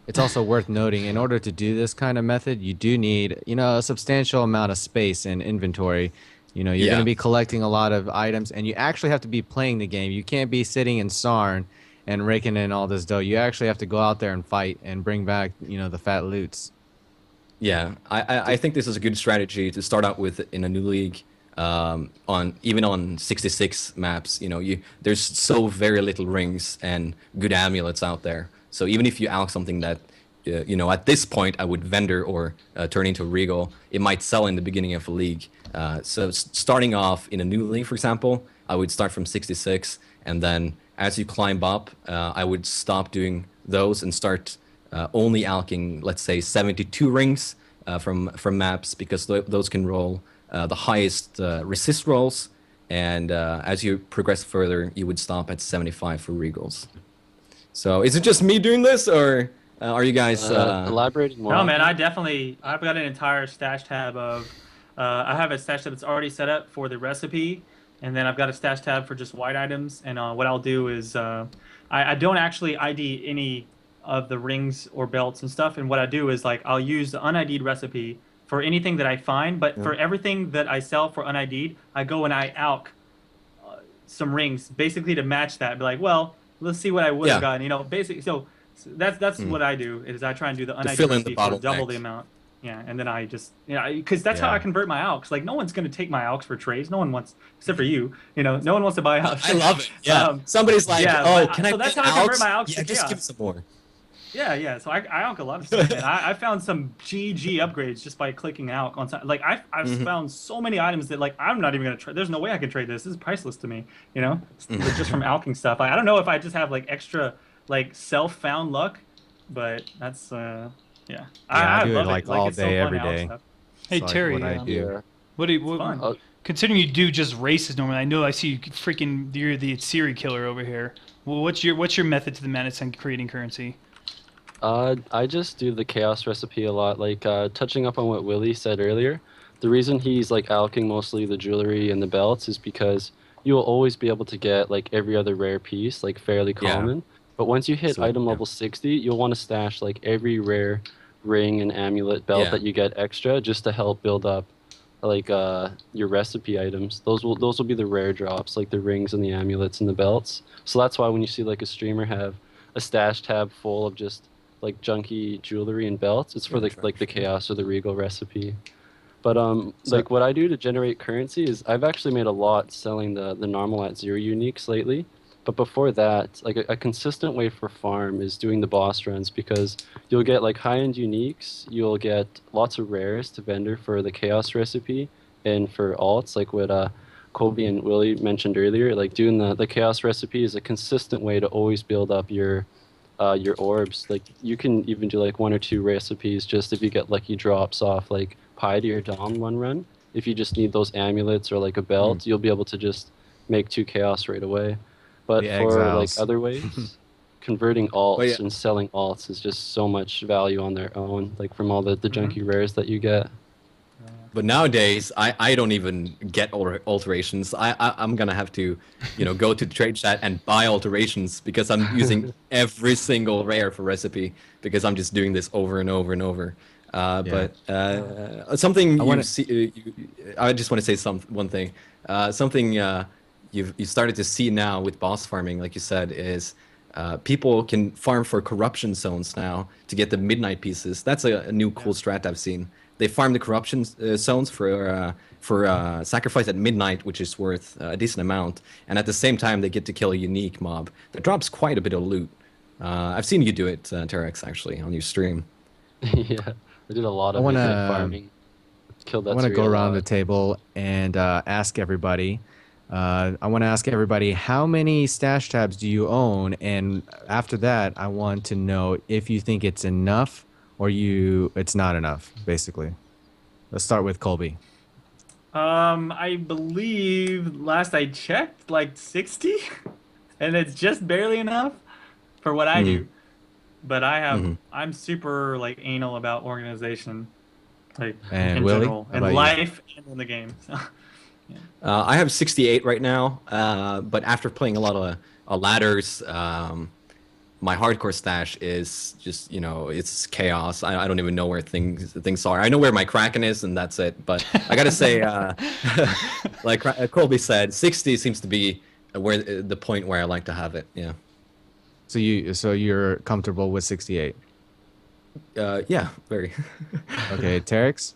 it's also worth noting, in order to do this kind of method, you do need, a substantial amount of space in inventory. You're going to be collecting a lot of items, and you actually have to be playing the game. You can't be sitting in Sarn and raking in all this dough. You actually have to go out there and fight and bring back, the fat loots. Yeah, I think this is a good strategy to start out with in a new league. Even on 66 maps, there's so very little rings and good amulets out there. So even if you alch something that, at this point I would vendor or turn into a regal, it might sell in the beginning of a league. So starting off in a new league, for example, I would start from 66, and then as you climb up, I would stop doing those and start only alching, let's say, 72 rings from maps, because those can roll the highest resist rolls, and as you progress further, you would stop at 75 for regals. So is it just me doing this, or are you guys elaborating more? No, man, I've got an entire stash tab of. I have a stash tab that's already set up for the recipe, and then I've got a stash tab for just white items. And what I'll do is I don't actually ID any of the rings or belts and stuff. And what I do is I'll use the unID'd recipe for anything that I find, but for everything that I sell for unID'd, I go and I alch some rings basically to match that. Be like, well, let's see what I would have gotten. Basically. So that's what I do is I try and do the unID'd recipe for double the amount. Yeah, and then I just, because that's how I convert my alks. No one's going to take my alks for trades. No one wants, except for you. No one wants to buy alks. I love it. Yeah. Somebody's like, can I? So that's how I convert my alks Yeah, to just chaos. give me some more. Yeah. So I alk a lot of stuff, man. I found some GG upgrades just by clicking alk on like I've found so many items that like I'm not even gonna trade. There's no way I can trade this. This is priceless to me, you know, just from alking stuff. I don't know if I just have like extra like self-found luck, but that's yeah. I do it love like it. all it's so day, fun every to alk day. stuff. Hey, It's like Terry, what I do. Yeah. what do you, what, Fun. considering you do just races normally, I know I see you freaking, you're the serial killer over here. Well, what's your method to the madness on creating currency? I just do the chaos recipe a lot. Like touching up on what Willie said earlier, the reason he's like alching mostly the jewelry and the belts is because you'll always be able to get like every other rare piece like fairly Yeah. common. But once you hit So, item yeah. level 60, you'll want to stash like every rare ring and amulet belt Yeah. that you get extra just to help build up like your recipe items. Those will be the rare drops, like the rings and the amulets and the belts. So that's why when you see like a streamer have a stash tab full of just like junky jewelry and belts, it's for the like the chaos or the regal recipe. But So- like what I do to generate currency is I've actually made a lot selling the normal at 0 uniques lately. But before that, like a consistent way for farm is doing the boss runs, because you'll get like high-end uniques, you'll get lots of rares to vendor for the chaos recipe and for alts, like what Colby and Willie mentioned earlier. Like doing the chaos recipe is a consistent way to always build up your orbs. Like you can even do like 1 or 2 recipes just if you get lucky drops off like Piety or Dawn one run. If you just need those amulets or like a belt, you'll be able to just make 2 chaos right away. But The for like exiles. other ways, converting alts yeah. and selling alts is just so much value on their own, like from all the junky rares that you get. But nowadays, I don't even get alterations. I'm gonna have to, go to the trade chat and buy alterations because I'm using every single rare for recipe because I'm just doing this over and over and over. But something I wanna- I just want to say one thing. Something you started to see now with boss farming, like you said, is people can farm for corruption zones now to get the midnight pieces. That's a new cool strat I've seen. They farm the corruption zones for sacrifice at midnight, which is worth a decent amount, and at the same time they get to kill a unique mob that drops quite a bit of loot. I've seen you do it, Terrex, actually, on your stream. Yeah, I did a lot of I wanna- midnight farming. Killed that I want to cereal go a around lot. the table and ask everybody. I want to ask everybody, how many stash tabs do you own? And after that, I want to know if you think it's enough or it's not enough, basically. Let's start with Colby. I believe last I checked, like 60, and it's just barely enough for what I do. But I'm super like anal about organization, like And in Willie, general, how in about you? life and in the game. So, I have 68 right now, but after playing a lot of ladders, my hardcore stash is just it's chaos. I don't even know where things are. I know where my Kraken is, and that's it. But I gotta say, like Colby said, 60 seems to be the point where I like to have it. Yeah. So you're comfortable with 68? Yeah, very. Okay, Terex?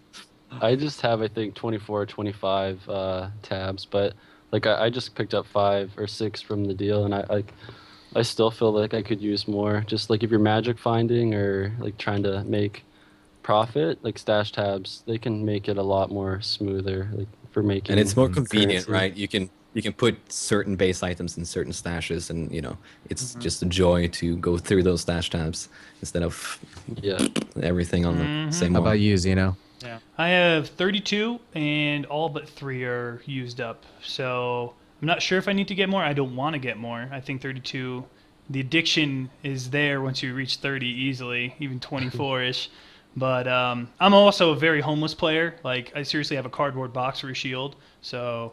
I just have, I think, 24 or 25 tabs, but like I just picked up 5 or 6 from the deal, and I still feel like I could use more. Just like if you're magic finding or like trying to make profit, like stash tabs, they can make it a lot more smoother, like for making. And it's more convenient, currency. right? You can put certain base items in certain stashes, and it's just a joy to go through those stash tabs instead of Yeah. everything on the same How one. about you, Zeno? yeah. I have 32, and all but 3 are used up. So I'm not sure if I need to get more. I don't want to get more. I think 32, the addiction is there once you reach 30 easily, even 24-ish. But I'm also a very homeless player. Like, I seriously have a cardboard box for a shield. So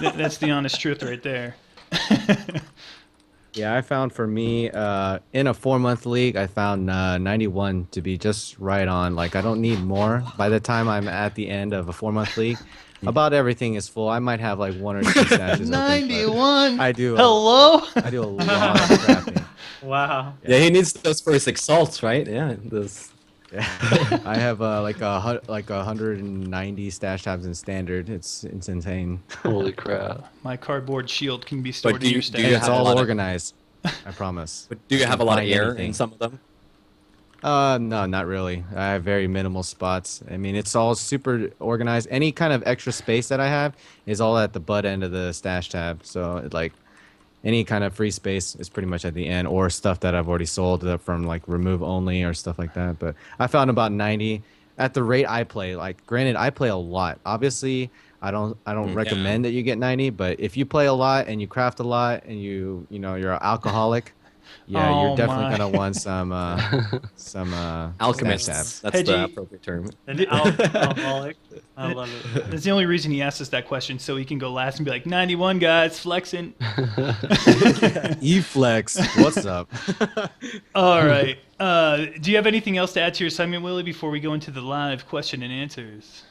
that's the honest truth right there. Yeah, I found for me, in a 4-month league, I found 91 to be just right on. Like, I don't need more. By the time I'm at the end of a 4-month league, about everything is full. I might have like 1 or 2 stashes open, but 91? I do. Hello? I do a lot of crafting. Wow. Yeah, he needs those for his exalts, right? Yeah, those. I have like 190 stash tabs in standard. It's insane. Holy crap. My cardboard shield can be stored do in your you- stash. do And you it's have a all lot of- organized. I promise. But do you have a lot of Find air anything. in some of them? No, not really. I have very minimal spots. I mean, it's all super organized. Any kind of extra space that I have is all at the butt end of the stash tab. So, like, any kind of free space is pretty much at the end, or stuff that I've already sold from like remove only or stuff like that. But I found about 90 at the rate I play. Like, granted, I play a lot. Obviously, I don't recommend that you get 90, but if you play a lot and you craft a lot and you're an alcoholic, yeah, Oh you're definitely my. gonna want some Alchemists. stash tabs. That's the Hedgie. appropriate term. An alcoholic. I love it. That's the only reason he asked us that question, so he can go last and be like, 91 guys, flexing. E-Flex, what's up? All right. Do you have anything else to add to your assignment, Willie, before we go into the live question and answers?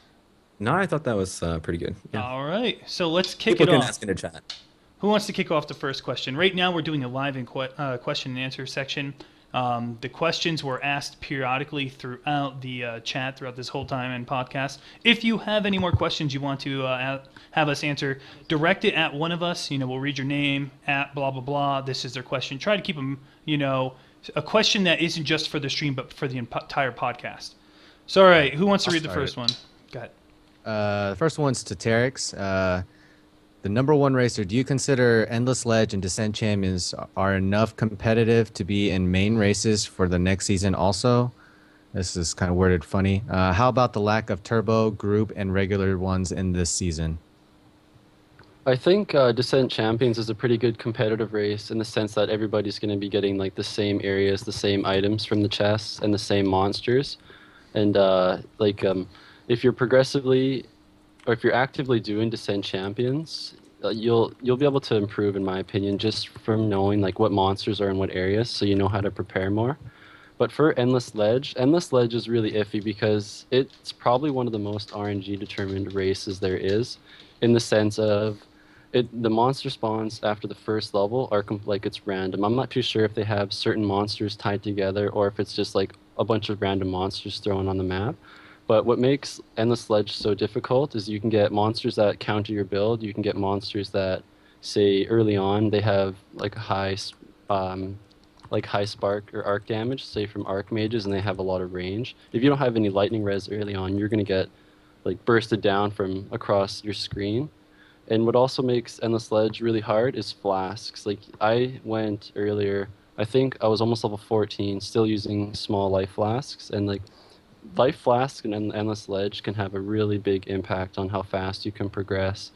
No, I thought that was pretty good. Yeah. All right. So let's kick People it can off. ask in the chat. Who wants to kick off the first question? Right now, we're doing a live question and answer section. The questions were asked periodically throughout the chat, throughout this whole time and podcast. If you have any more questions you want to have us answer, direct it at one of us. We'll read your name, at blah, blah, blah. This is their question. Try to keep them, a question that isn't just for the stream, but for the entire podcast. So, all right, who wants to read the first one? Go ahead. The first one's to Terrex. The number one racer, do you consider Endless Ledge and Descent Champions are enough competitive to be in main races for the next season also? This is kind of worded funny. How about the lack of turbo, group, and regular ones in this season? I think Descent Champions is a pretty good competitive race in the sense that everybody's going to be getting like the same areas, the same items from the chests, and the same monsters. And if you're progressively, or if you're actively doing Descent Champions, you'll be able to improve, in my opinion, just from knowing like what monsters are in what areas, so you know how to prepare more. But for Endless Ledge is really iffy because it's probably one of the most RNG determined races there is, in the sense of the monster spawns after the first level are like it's random. I'm not too sure if they have certain monsters tied together or if it's just like a bunch of random monsters thrown on the map. But what makes Endless Ledge so difficult is you can get monsters that counter your build. You can get monsters that, say, early on they have like high spark or arc damage, say from archmages, and they have a lot of range. If you don't have any lightning res early on, you're gonna get like bursted down from across your screen. And what also makes Endless Ledge really hard is flasks. Like I went earlier, I think I was almost level 14, still using small life flasks, and like life flask and Endless Ledge can have a really big impact on how fast you can progress.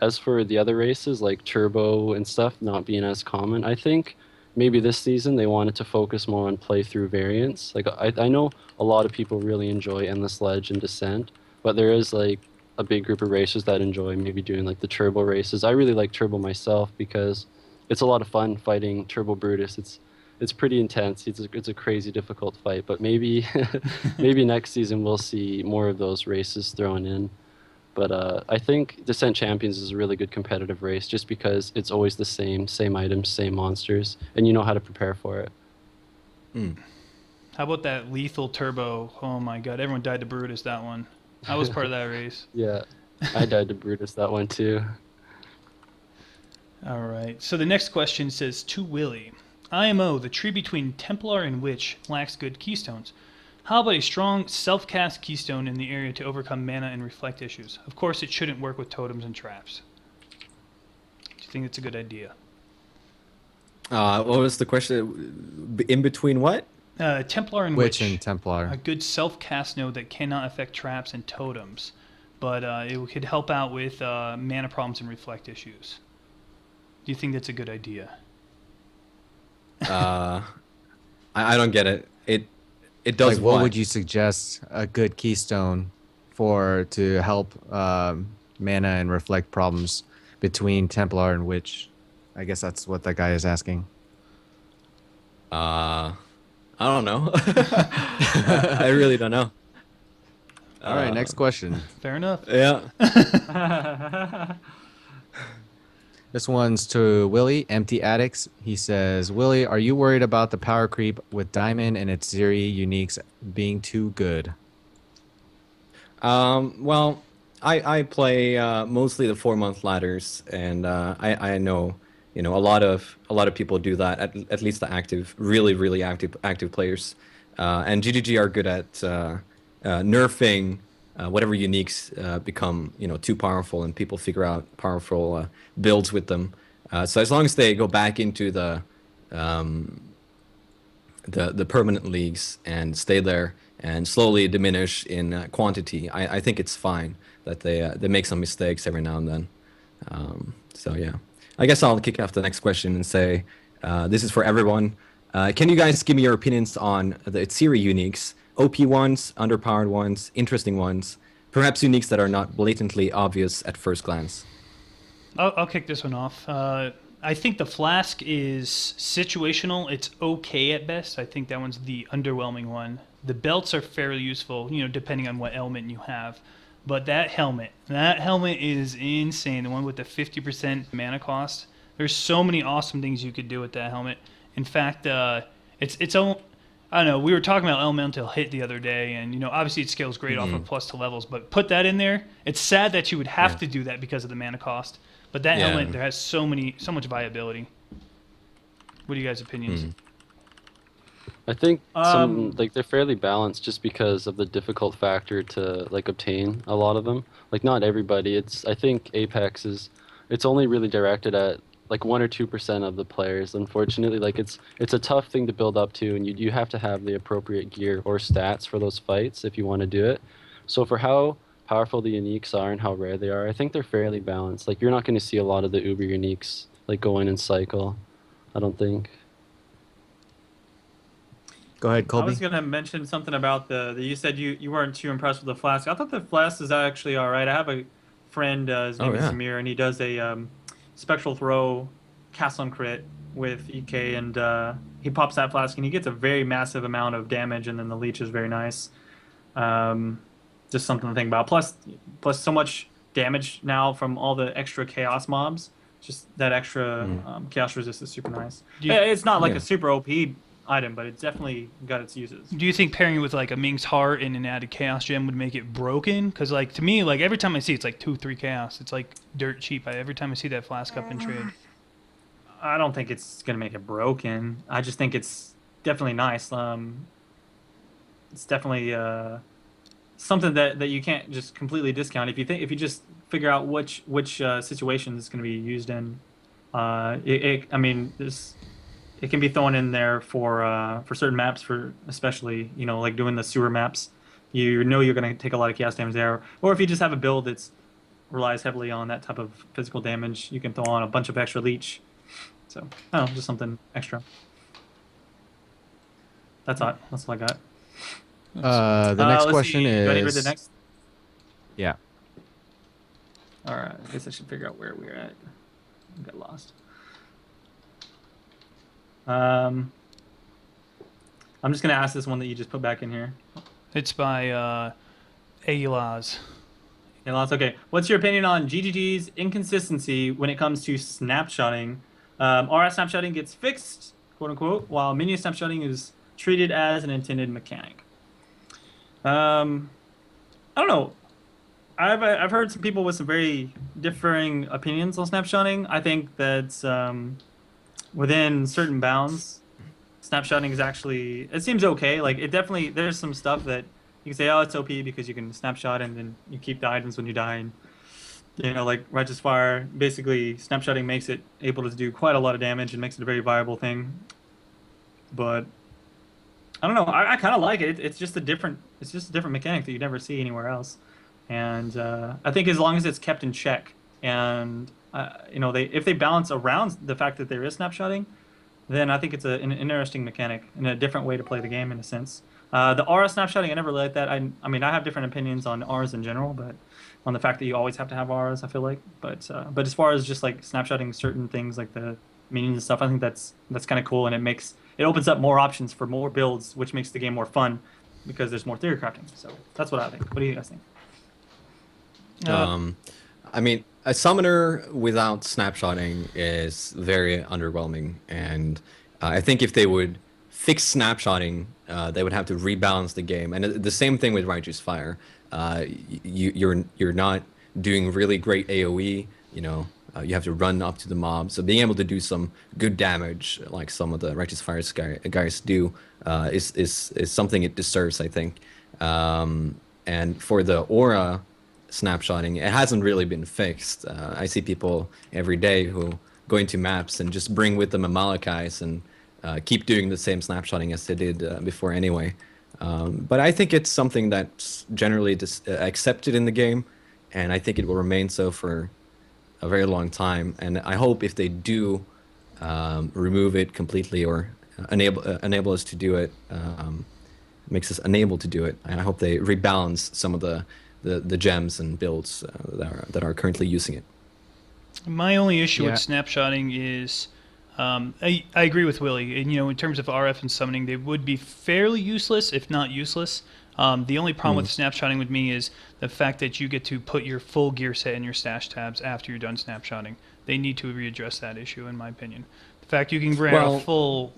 As for the other races like Turbo and stuff not being as common, I think maybe this season they wanted to focus more on playthrough variants. Like I know a lot of people really enjoy Endless Ledge and Descent, but there is like a big group of racers that enjoy maybe doing like the Turbo races. I really like Turbo myself because it's a lot of fun fighting Turbo Brutus. It's pretty intense. It's a crazy difficult fight, but maybe maybe next season we'll see more of those races thrown in. But I think Descent Champions is a really good competitive race just because it's always the same items, same monsters, and you know how to prepare for it. How about that lethal turbo? Oh my god, everyone died to Brutus that one. I was part of that race. Yeah, I died to Brutus that one too. All right, so the next question says, to Willie. IMO, the tree between Templar and Witch, lacks good keystones. How about a strong self-cast keystone in the area to overcome mana and reflect issues? Of course, it shouldn't work with totems and traps. Do you think it's a good idea? What was the question? In between what? Templar and Witch. And Templar. A good self-cast node that cannot affect traps and totems, but it could help out with mana problems and reflect issues. Do you think that's a good idea? I don't get it. It does Like, what would you suggest a good keystone to help mana and reflect problems between Templar and Witch? I guess that's what that guy is asking. I don't know. I really don't know. All right, next question. Fair enough. Yeah. This one's to Willie, Empty Addicts. He says, Willie, are you worried about the power creep with Diamond and its Zeri uniques being too good? Well, I play mostly the 4-month ladders, and I know a lot of people do that. At least the really active players and GGG are good at nerfing whatever uniques become too powerful, and people figure out powerful builds with them. So as long as they go back into the permanent leagues and stay there and slowly diminish in quantity, I think it's fine that they make some mistakes every now and then. So yeah, I guess I'll kick off the next question and say, this is for everyone. Can you guys give me your opinions on the Itsiri uniques, OP ones, underpowered ones, interesting ones, perhaps uniques that are not blatantly obvious at first glance? I'll kick this one off. I think the flask is situational. It's okay at best. I think that one's the underwhelming one. The belts are fairly useful, depending on what element you have. But that helmet is insane. The one with the 50% mana cost. There's so many awesome things you could do with that helmet. In fact, it's I don't know. We were talking about elemental hit the other day, and obviously it scales great off of plus 2 levels. But put that in there. It's sad that you would have to do that because of the mana cost. But that helmet, there has so much viability. What are you guys' opinions? I think they're fairly balanced just because of the difficult factor to obtain a lot of them. Not everybody. I think Apex it's only really directed at 1 or 2% of the players. Unfortunately, it's a tough thing to build up to, and you have to have the appropriate gear or stats for those fights if you want to do it. So for how powerful the uniques are and how rare they are, I think they're fairly balanced. You're not going to see a lot of the uber uniques go in and cycle, I don't think. Go ahead, Colby. I was going to mention something about you said you weren't too impressed with the flask. I thought the flask is actually all right. I have a friend, his name is Samir, and he does a spectral throw cast on crit with EK, and he pops that flask and he gets a very massive amount of damage, and then the leech is very nice. Just something to think about. Plus so much damage now from all the extra chaos mobs. Just that extra chaos resist is super nice. It's not a super OP item, but it's definitely got its uses. Do you think pairing with a Ming's Heart and an added Chaos Gem would make it broken? Because to me, every time I see it's 2-3 Chaos. It's dirt cheap. Every time I see that flask up in trade. I don't think it's gonna make it broken. I just think it's definitely nice. It's definitely something that you can't just completely discount. If you just figure out which situation it's going to be used in, it can be thrown in there for certain maps, for especially doing the sewer maps. You're going to take a lot of chaos damage there, or if you just have a build that relies heavily on that type of physical damage, you can throw on a bunch of extra leech. So I don't know, just something extra. That's all I got. The next question is... Do I need to read the next? Yeah. All right. I guess I should figure out where we're at. I got lost. I'm just going to ask this one that you just put back in here. It's by Aelaz. Aelaz, okay. What's your opinion on GGG's inconsistency when it comes to snapshotting? RS snapshotting gets fixed, quote unquote, while minion snapshotting is treated as an intended mechanic. I don't know. I've heard some people with some very differing opinions on snapshotting. I think that within certain bounds, snapshotting is actually, it seems okay. It definitely, there's some stuff that you can say, oh, it's OP because you can snapshot and then you keep the items when you die. And, Righteous Fire, basically snapshotting makes it able to do quite a lot of damage and makes it a very viable thing. But I don't know. I kind of like it. It's just a different mechanic that you never see anywhere else. And I think as long as it's kept in check, and if they balance around the fact that there is snapshotting, then I think it's an interesting mechanic and a different way to play the game in a sense. The RS snapshotting, I never really like that. I mean, I have different opinions on Rs in general, but on the fact that you always have to have Rs, I feel like. But as far as just snapshotting certain things like the minions and stuff, I think that's kind of cool, and it opens up more options for more builds, which makes the game more fun because there's more theory crafting. So that's what I think. What do you guys think? I mean, a summoner without snapshotting is very underwhelming, and I think if they would fix snapshotting, they would have to rebalance the game. And the same thing with Righteous Fire. You're not doing really great AOE, you have to run up to the mob. So being able to do some good damage, like some of the Righteous Fires guys do, is something it deserves, I think. And for the aura snapshotting, it hasn't really been fixed. I see people every day who go into maps and just bring with them a Malachite and keep doing the same snapshotting as they did before anyway. But I think it's something that's generally accepted in the game, and I think it will remain so for a very long time. And I hope if they do remove it completely or enable us to do it, makes us unable to do it, and I hope they rebalance some of the gems and builds that are currently using it. My only issue with snapshotting is I agree with Willie. And, in terms of RF and summoning, they would be fairly useless, if not useless. The only problem with snapshotting with me is the fact that you get to put your full gear set in your stash tabs after you're done snapshotting. They need to readdress that issue, in my opinion. The fact you can grab a full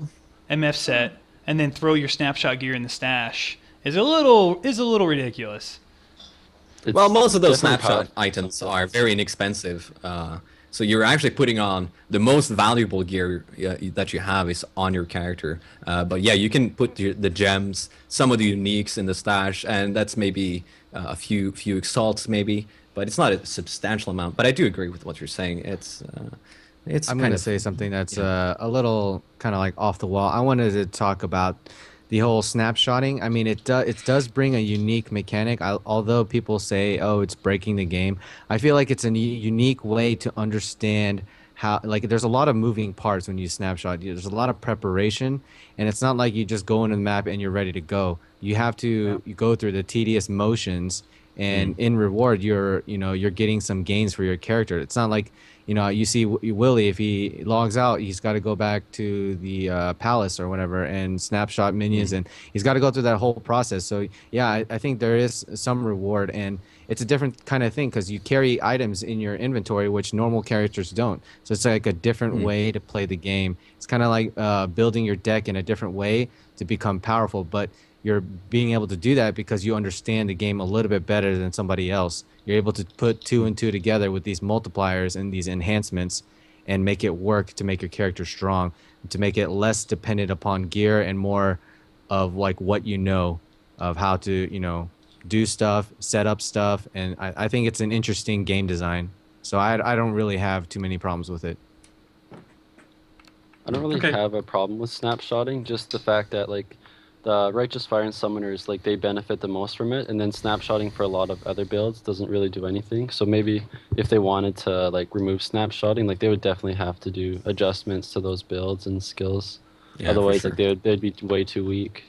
MF set and then throw your snapshot gear in the stash is a little ridiculous. Well, most of those snapshot items are very inexpensive. So you're actually putting on the most valuable gear that you have is on your character. But yeah, you can put the gems, some of the uniques in the stash, and that's maybe a few exalts maybe, but it's not a substantial amount. But I do agree with what you're saying. I'm going to say something that's a little kind of like off the wall. I wanted to talk about the whole snapshotting. I mean, it does bring a unique mechanic. Although people say, oh, it's breaking the game, I feel like it's a unique way to understand how, like, there's a lot of moving parts when you snapshot. There's a lot of preparation, and it's not like you just go into the map and you're ready to go. You have to you go through the tedious motions, and in reward, you're getting some gains for your character. It's not like, you see Willie, if he logs out, he's got to go back to the palace or whatever and snapshot minions, and he's got to go through that whole process. So yeah, I think there is some reward, and it's a different kind of thing because you carry items in your inventory which normal characters don't. So it's like a different way to play the game. It's kind of like building your deck in a different way to become powerful, but you're being able to do that because you understand the game a little bit better than somebody else. You're able to put 2 and 2 together with these multipliers and these enhancements and make it work to make your character strong, to make it less dependent upon gear and more of like what you know of how to, do stuff, set up stuff. And I think it's an interesting game design. So I don't really have too many problems with it. I don't really have a problem with snapshotting, just the fact that like the Righteous Fire and Summoners, like, they benefit the most from it, and then snapshotting for a lot of other builds doesn't really do anything. So maybe if they wanted to like remove snapshotting, like, they would definitely have to do adjustments to those builds and skills. Yeah, otherwise, like, they'd be way too weak.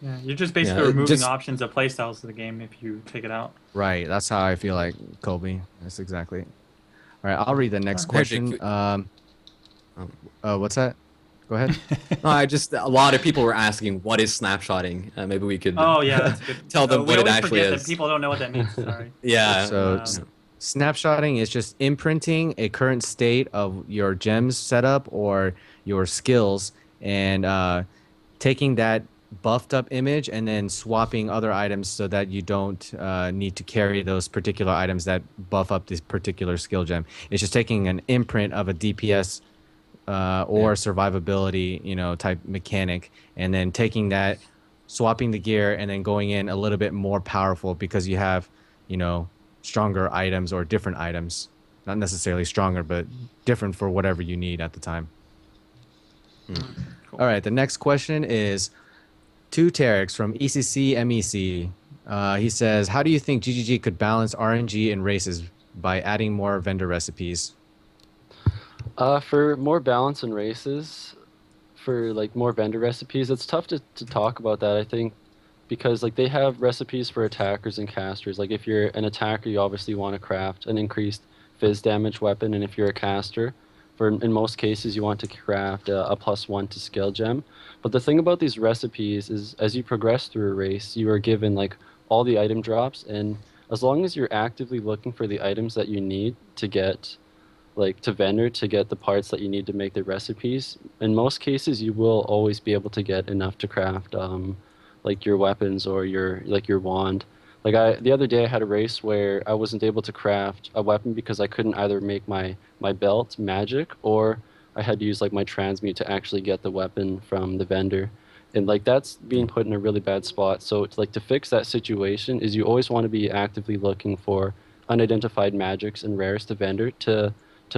Yeah, you're just basically removing options of playstyles of the game if you take it out. Right, that's how I feel like, Colby. That's exactly. All right, I'll read the next question. What's that? Go ahead. A lot of people were asking, what is snapshotting? Maybe we could that's good. tell them what it actually is. That people don't know what that means. Sorry. So snapshotting is just imprinting a current state of your gems setup or your skills and taking that buffed up image and then swapping other items so that you don't need to carry those particular items that buff up this particular skill gem. It's just taking an imprint of a DPS or survivability, type mechanic, and then taking that, swapping the gear, and then going in a little bit more powerful because you have, stronger items or different items. Not necessarily stronger, but different for whatever you need at the time. Cool. All right, the next question is to Terrex from ECC MEC. He says, how do you think GGG could balance RNG and races by adding more vendor recipes? For more balance in races, for like more vendor recipes, it's tough to talk about that, I think, because like they have recipes for attackers and casters. Like if you're an attacker, you obviously want to craft an increased phys damage weapon, and if you're a caster, in most cases you want to craft a +1 to skill gem. But the thing about these recipes is as you progress through a race, you are given like all the item drops, and as long as you're actively looking for the items that you need to get to vendor to get the parts that you need to make the recipes, in most cases you will always be able to get enough to craft like your weapons or your wand. Like the other day I had a race where I wasn't able to craft a weapon because I couldn't either make my belt magic, or I had to use like my transmute to actually get the weapon from the vendor. And like that's being put in a really bad spot. So it's like to fix that situation is you always want to be actively looking for unidentified magics and rares to vendor to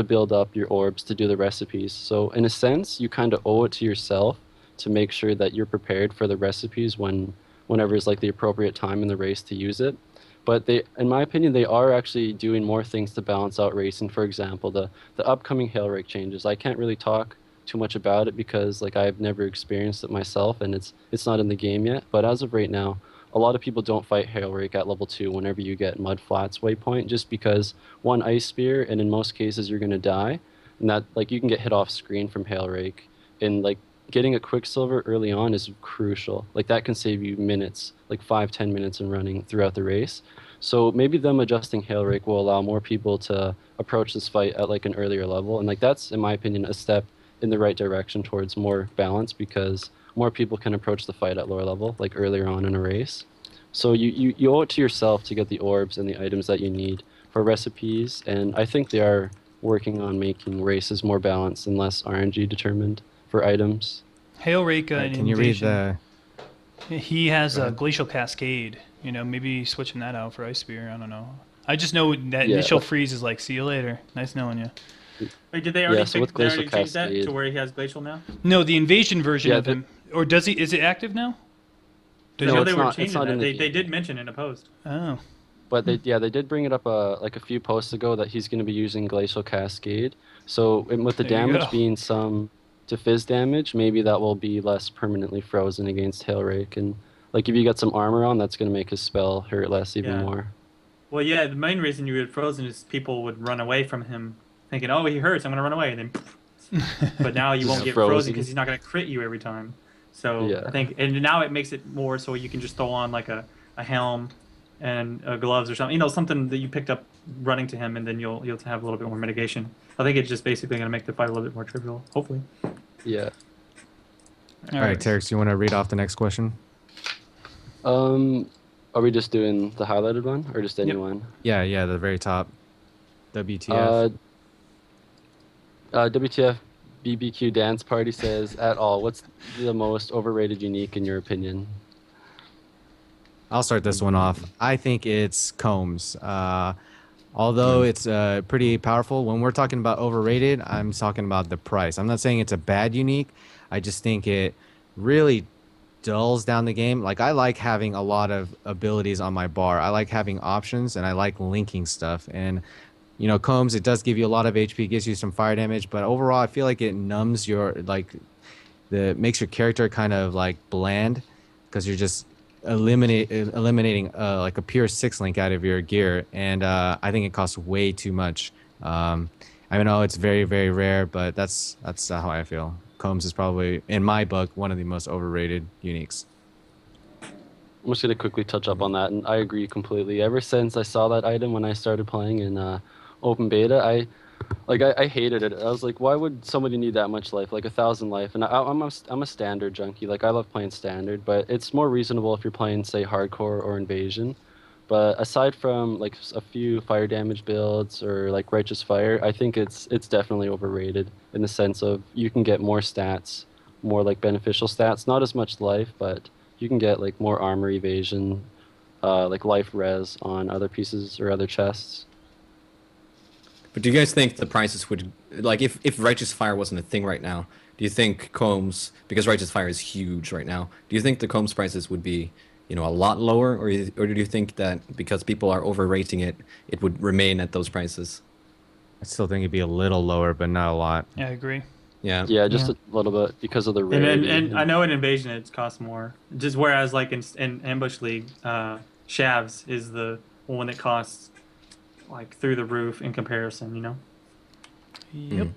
build up your orbs to do the recipes. So in a sense, you kind of owe it to yourself to make sure that you're prepared for the recipes whenever is like the appropriate time in the race to use it. But they, in my opinion, they are actually doing more things to balance out racing. For example, the upcoming hail rake changes. I can't really talk too much about it because like I've never experienced it myself and it's not in the game yet. But as of right now, a lot of people don't fight hail rake at level 2 whenever you get mud flats waypoint, just because one ice spear and in most cases you're gonna die, and that like you can get hit off screen from hail rake, and like getting a quicksilver early on is crucial. Like that can save you minutes, like 5-10 minutes in running throughout the race. So maybe them adjusting hail rake will allow more people to approach this fight at like an earlier level, and like that's in my opinion a step in the right direction towards more balance, because more people can approach the fight at lower level, like earlier on in a race. So you owe it to yourself to get the orbs and the items that you need for recipes, and I think they are working on making races more balanced and less RNG determined for items. Hail Rake in Can you read Invasion, the? he has a Glacial Cascade. You know, maybe switching that out for Ice Spear. I don't know. I just know that Yeah. initial freeze is like, see you later. Nice knowing you. Wait, did they already, Yeah, so with they already Glacial change that to Cascade- where he has glacial now? No, the Invasion version Yeah, of him. Or does he? Is it active now? Does No, No, it- it's they were not- it's changing not that. in the They game. did mention in a post. Oh. But they did bring it up like a few posts ago that he's going to be using Glacial Cascade. So and with the There you damage go. being some to fizz damage, maybe that will be less permanently frozen against Hail Rake. And like if you got some armor on, that's going to make his spell hurt less even Yeah. more. Well, yeah, the main reason you get frozen is people would run away from him, thinking, "Oh, he hurts. I'm gonna run away." And then, but now you won't Just get frozen. frozen because he's not gonna crit you every time. So Yeah. I think, and now it makes it more so you can just throw on like a helm and gloves or something. You know, something that you picked up running to him, and then you'll have a little bit more mitigation. I think it's just basically gonna make the fight a little bit more trivial. Hopefully. Yeah. All right, Terrex, you want to read off the next question? Are we just doing the highlighted one or just Yep. anyone? Yeah, the very top. WTF. WTF BBQ Dance Party says, at all, what's the most overrated unique in your opinion? I'll start this one off. I think it's Combs. Although it's pretty powerful, when we're talking about overrated, I'm talking about the price. I'm not saying it's a bad unique. I just think it really dulls down the game. Like, I like having a lot of abilities on my bar. I like having options, and I like linking stuff. And, you know, Combs, it does give you a lot of HP, gives you some fire damage, but overall, I feel like it numbs your, like, makes your character kind of, like, bland, because you're just eliminating like a pure 6-link out of your gear, and I think it costs way too much. I know it's very, very rare, but that's how I feel. Combs is probably, in my book, one of the most overrated uniques. I'm just going to quickly touch up on that, and I agree completely. Ever since I saw that item when I started playing in open beta, I hated it. I was like, why would somebody need that much life, like 1,000 life? And I'm a standard junkie. Like, I love playing standard, but it's more reasonable if you're playing, say, hardcore or invasion. But aside from like a few fire damage builds or like righteous fire, I think it's definitely overrated in the sense of you can get more stats, more like beneficial stats, not as much life, but you can get like more armor evasion, like life res on other pieces or other chests. But do you guys think the prices would, like, if Righteous Fire wasn't a thing right now, do you think Combs, because Righteous Fire is huge right now, do you think the Combs prices would be, you know, a lot lower, or do you think that because people are overrating it, it would remain at those prices? I still think it'd be a little lower, but not a lot. Yeah, I agree. Yeah. Yeah, just a little bit because of the And rarity. and I know in Invasion it costs more. Just whereas like in Ambush League, Shavs is the one that costs like through the roof in comparison. You know. Yep.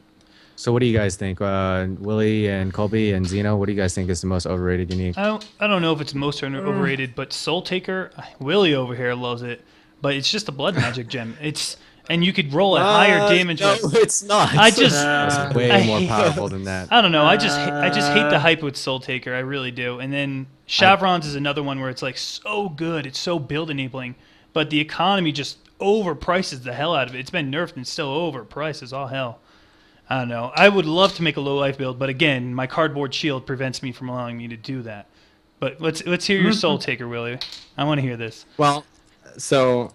So what do you guys think? Willie and Colby and Zeno, what do you guys think is the most overrated unique? I don't know if it's most overrated, but Soul Taker, Willie over here loves it, but it's just a blood magic gem. and you could roll a higher damage. No, with. it's not. I just It's way I more hate- powerful than that. I don't know. I just hate the hype with Soul Taker. I really do. And then Chevrons is another one where it's like so good. It's so build enabling, but the economy just overprices the hell out of it. It's been nerfed and still overpriced as all hell. I don't know. I would love to make a low life build, but again, my cardboard shield prevents me from allowing me to do that. But let's hear your Soul Taker, Willie. I want to hear this. Well, so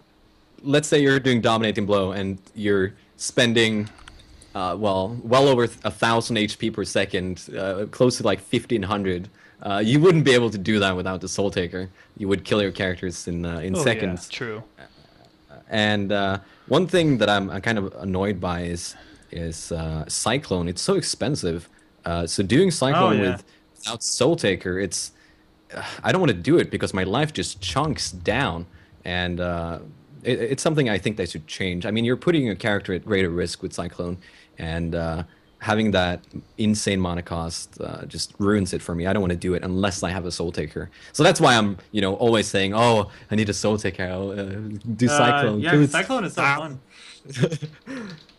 let's say you're doing dominating blow and you're spending well over 1,000 HP per second, close to like 1,500. You wouldn't be able to do that without the Soul Taker. You would kill your characters in Oh, seconds. Yeah, true. And one thing that I'm kind of annoyed by is Cyclone. It's so expensive. So doing Cyclone without Soul Taker, I don't want to do it because my life just chunks down, and it's something I think they should change. I mean, you're putting your character at greater risk with Cyclone, and having that insane mana cost just ruins it for me. I don't want to do it unless I have a Soul Taker. So that's why I'm, always saying, "Oh, I need a Soul Taker. I'll do Cyclone." Yeah, Cyclone is so fun.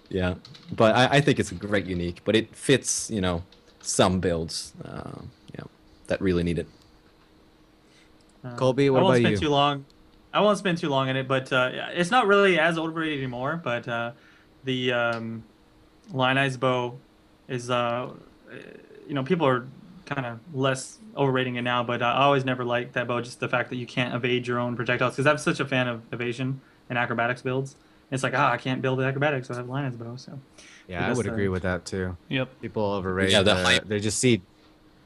Yeah, but I think it's a great unique, but it fits, some builds, that really need it. Colby, what I won't about spend you? too long. I won't spend too long in it, but it's not really as overrated anymore. But the Lionized Bow is, people are kind of less overrating it now. But I always never liked that bow, just the fact that you can't evade your own projectiles. Because I'm such a fan of evasion and acrobatics builds. It's like, I can't build acrobatics, so I have Lionized Bow. So Yeah, I would agree with that too. Yep. People overrate. Yeah, the hype. They just see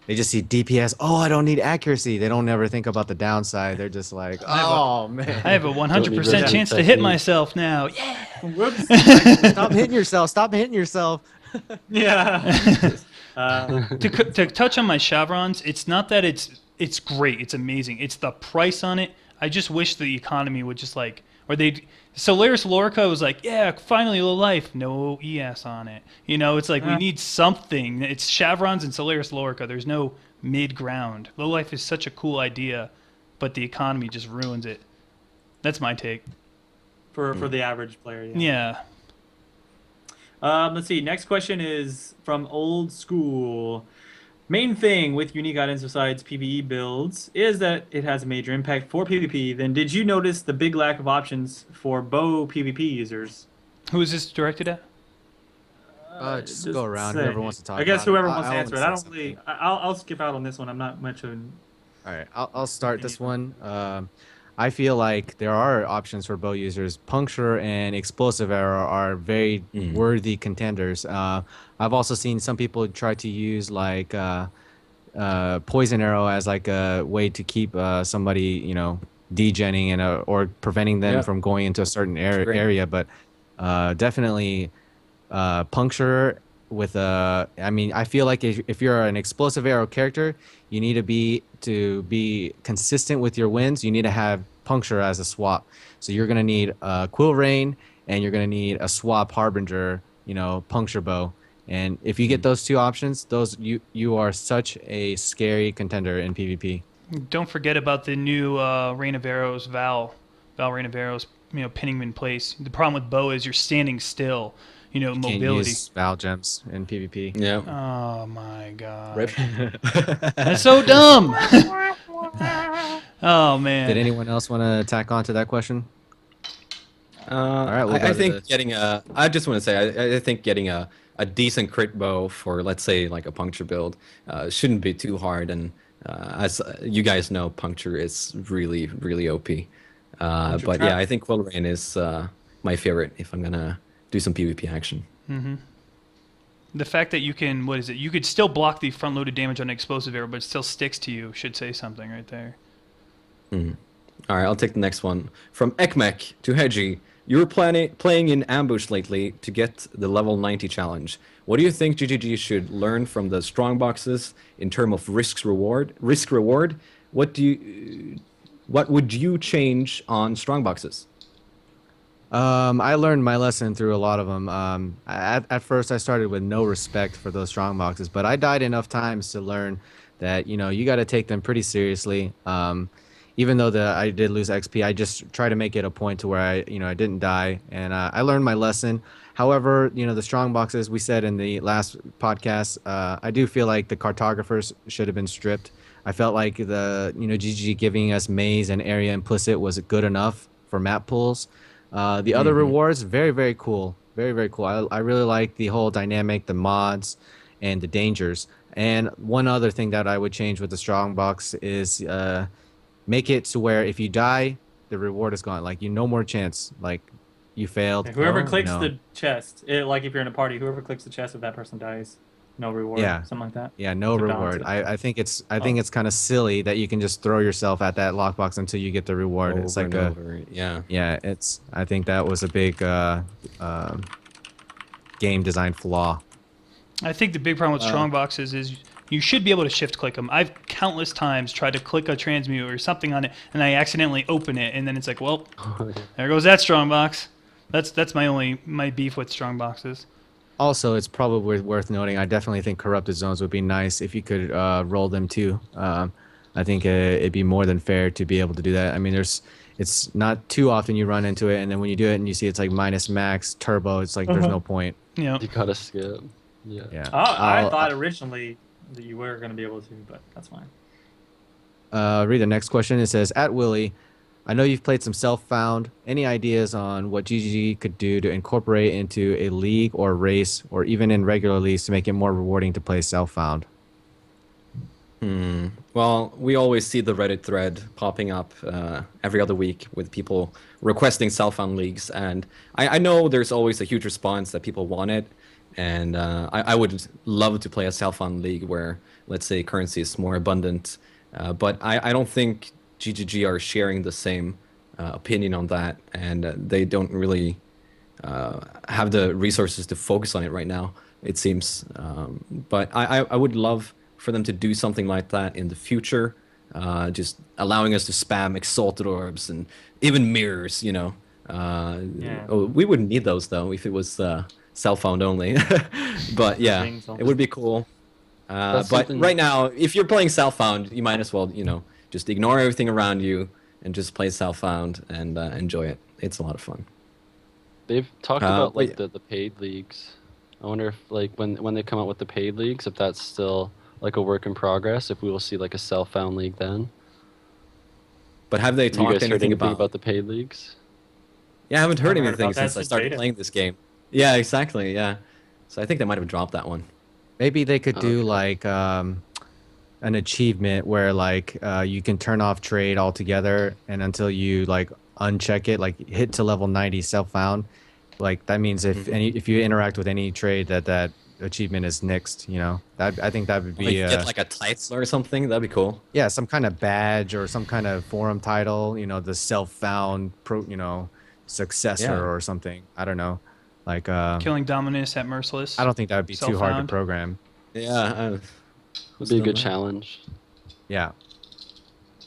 DPS. Oh, I don't need accuracy. They don't ever think about the downside. They're just like, oh man. I have a 100% chance to hit myself now. Yeah. whoops. Stop hitting yourself. Stop hitting yourself. Yeah. To touch on my chevrons, it's not that it's great, it's amazing. It's the price on it. I just wish the economy would just Solaris Lorica was like, yeah, finally low life, no ES on it. It's like we need something. It's chevrons and Solaris Lorica. There's no mid ground. Low life is such a cool idea, but the economy just ruins it. That's my take. for the average player. Yeah. Let's see. Next question is from Old School. Main thing with unique items besides PvE builds is that it has a major impact for PvP. Then did you notice the big lack of options for bow PvP users? Who is this directed at? Just go around. Whoever wants to talk. I guess about whoever it. wants to answer it. say I don't something. really. I'll skip out on this one. I'm not much of an. All right, I'll start this one. I feel like there are options for bow users. Puncture and explosive arrow are very worthy contenders. I've also seen some people try to use like poison arrow as like a way to keep somebody, degenning or preventing them from going into a certain area. But definitely puncture with I feel like if you're an explosive arrow character, you need to be consistent with your wins. You need to have puncture as a swap. So you're gonna need Quill Rain and you're gonna need a swap Harbinger, puncture bow. And if you get those two options, you are such a scary contender in PvP. Don't forget about the new Rain of Arrows, Val Rain of Arrows, pinning him in place. The problem with bow is you're standing still. Mobility. Can't use Val gems in PvP. Yeah. Oh my god. Rip. That's so dumb. Oh man. Did anyone else want to tack on to that question? All right, we'll go I to think this. getting I just want to say, I think getting a decent crit bow for, let's say, like a puncture build shouldn't be too hard. And as you guys know, puncture is really, really OP. But trap. yeah, I think Quill Rain is my favorite if I'm gonna do some PvP action. The fact that you can, you could still block the front-loaded damage on an explosive arrow, but it still sticks to you, should say something right there. All right, I'll take the next one. From Ekmek to Hegi, you were playing in Ambush lately to get the level 90 challenge. What do you think GGG should learn from the strong boxes in terms of risk reward? What would you change on strong boxes? I learned my lesson through a lot of them. At first, I started with no respect for those strong boxes, but I died enough times to learn that you got to take them pretty seriously. even though I did lose XP, I just try to make it a point to where I didn't die, and I learned my lesson. However, the strong boxes we said in the last podcast, I do feel like the cartographers should have been stripped. I felt like the GG giving us maze and area implicit was good enough for map pools. The other rewards, very, very cool. Very, very cool. I really like the whole dynamic, the mods, and the dangers. And one other thing that I would change with the strong box is make it to where if you die, the reward is gone. Like, no more chance. Like, you failed. Whoever Oh, clicks no. the chest, like if you're in a party, whoever clicks the chest, if that person dies, no reward. Yeah. Something like that. Yeah, no To balance reward. it. I think it's kind of silly that you can just throw yourself at that lockbox until you get the reward. It's Over like and over. Yeah. yeah, I think that was a big game design flaw. I think the big problem with strong boxes is you should be able to shift click them. I've countless times tried to click a transmute or something on it, and I accidentally open it, and then it's like, well, there goes that strong box. That's my beef with strong boxes. Also, it's probably worth noting, I definitely think corrupted zones would be nice if you could roll them too. I think it'd be more than fair to be able to do that. I mean, it's not too often you run into it, and then when you do it and you see it's like minus max turbo, it's like there's no point. You know, You gotta skip. Yeah. Yeah. I thought originally that you were going to be able to, but that's fine. Read the next question. It says, at Willy, I know you've played some self-found. Any ideas on what GGG could do to incorporate into a league or race, or even in regular leagues to make it more rewarding to play self-found? Well, we always see the Reddit thread popping up every other week with people requesting self-found leagues, and I know there's always a huge response that people want it, and I would love to play a self-found league where, let's say, currency is more abundant, but I don't think GGG are sharing the same opinion on that, and they don't really have the resources to focus on it right now, it seems. But I would love for them to do something like that in the future, just allowing us to spam exalted orbs and even mirrors, we wouldn't need those though if it was self-found only. But yeah, it would be cool. But something- right now, if you're playing self-found, you might as well, just ignore everything around you and just play self-found and enjoy it. It's a lot of fun. They've talked about but the paid leagues. I wonder if like when they come out with the paid leagues, if that's still like a work in progress, if we will see like a self-found league then. But have they Have you talked guys heard anything anything about? about the paid leagues? Yeah, I haven't heard Haven't heard anything about that since I since started beta. playing this game. Yeah, exactly. Yeah, so I think they might have dropped that one. Maybe they could do Okay. like an achievement where like you can turn off trade altogether, and until you like uncheck it, like hit to level 90 self-found, like that means if you interact with any trade that achievement is nixed, that I think that would Like be get like a title or something. That'd be cool. yeah, some kind of badge or some kind of forum title, the self-found successor Yeah. or something. I don't know. Like killing Dominus at Merciless. I don't think that would be too hard to Self-found. program. Yeah. Would be a good challenge. Yeah.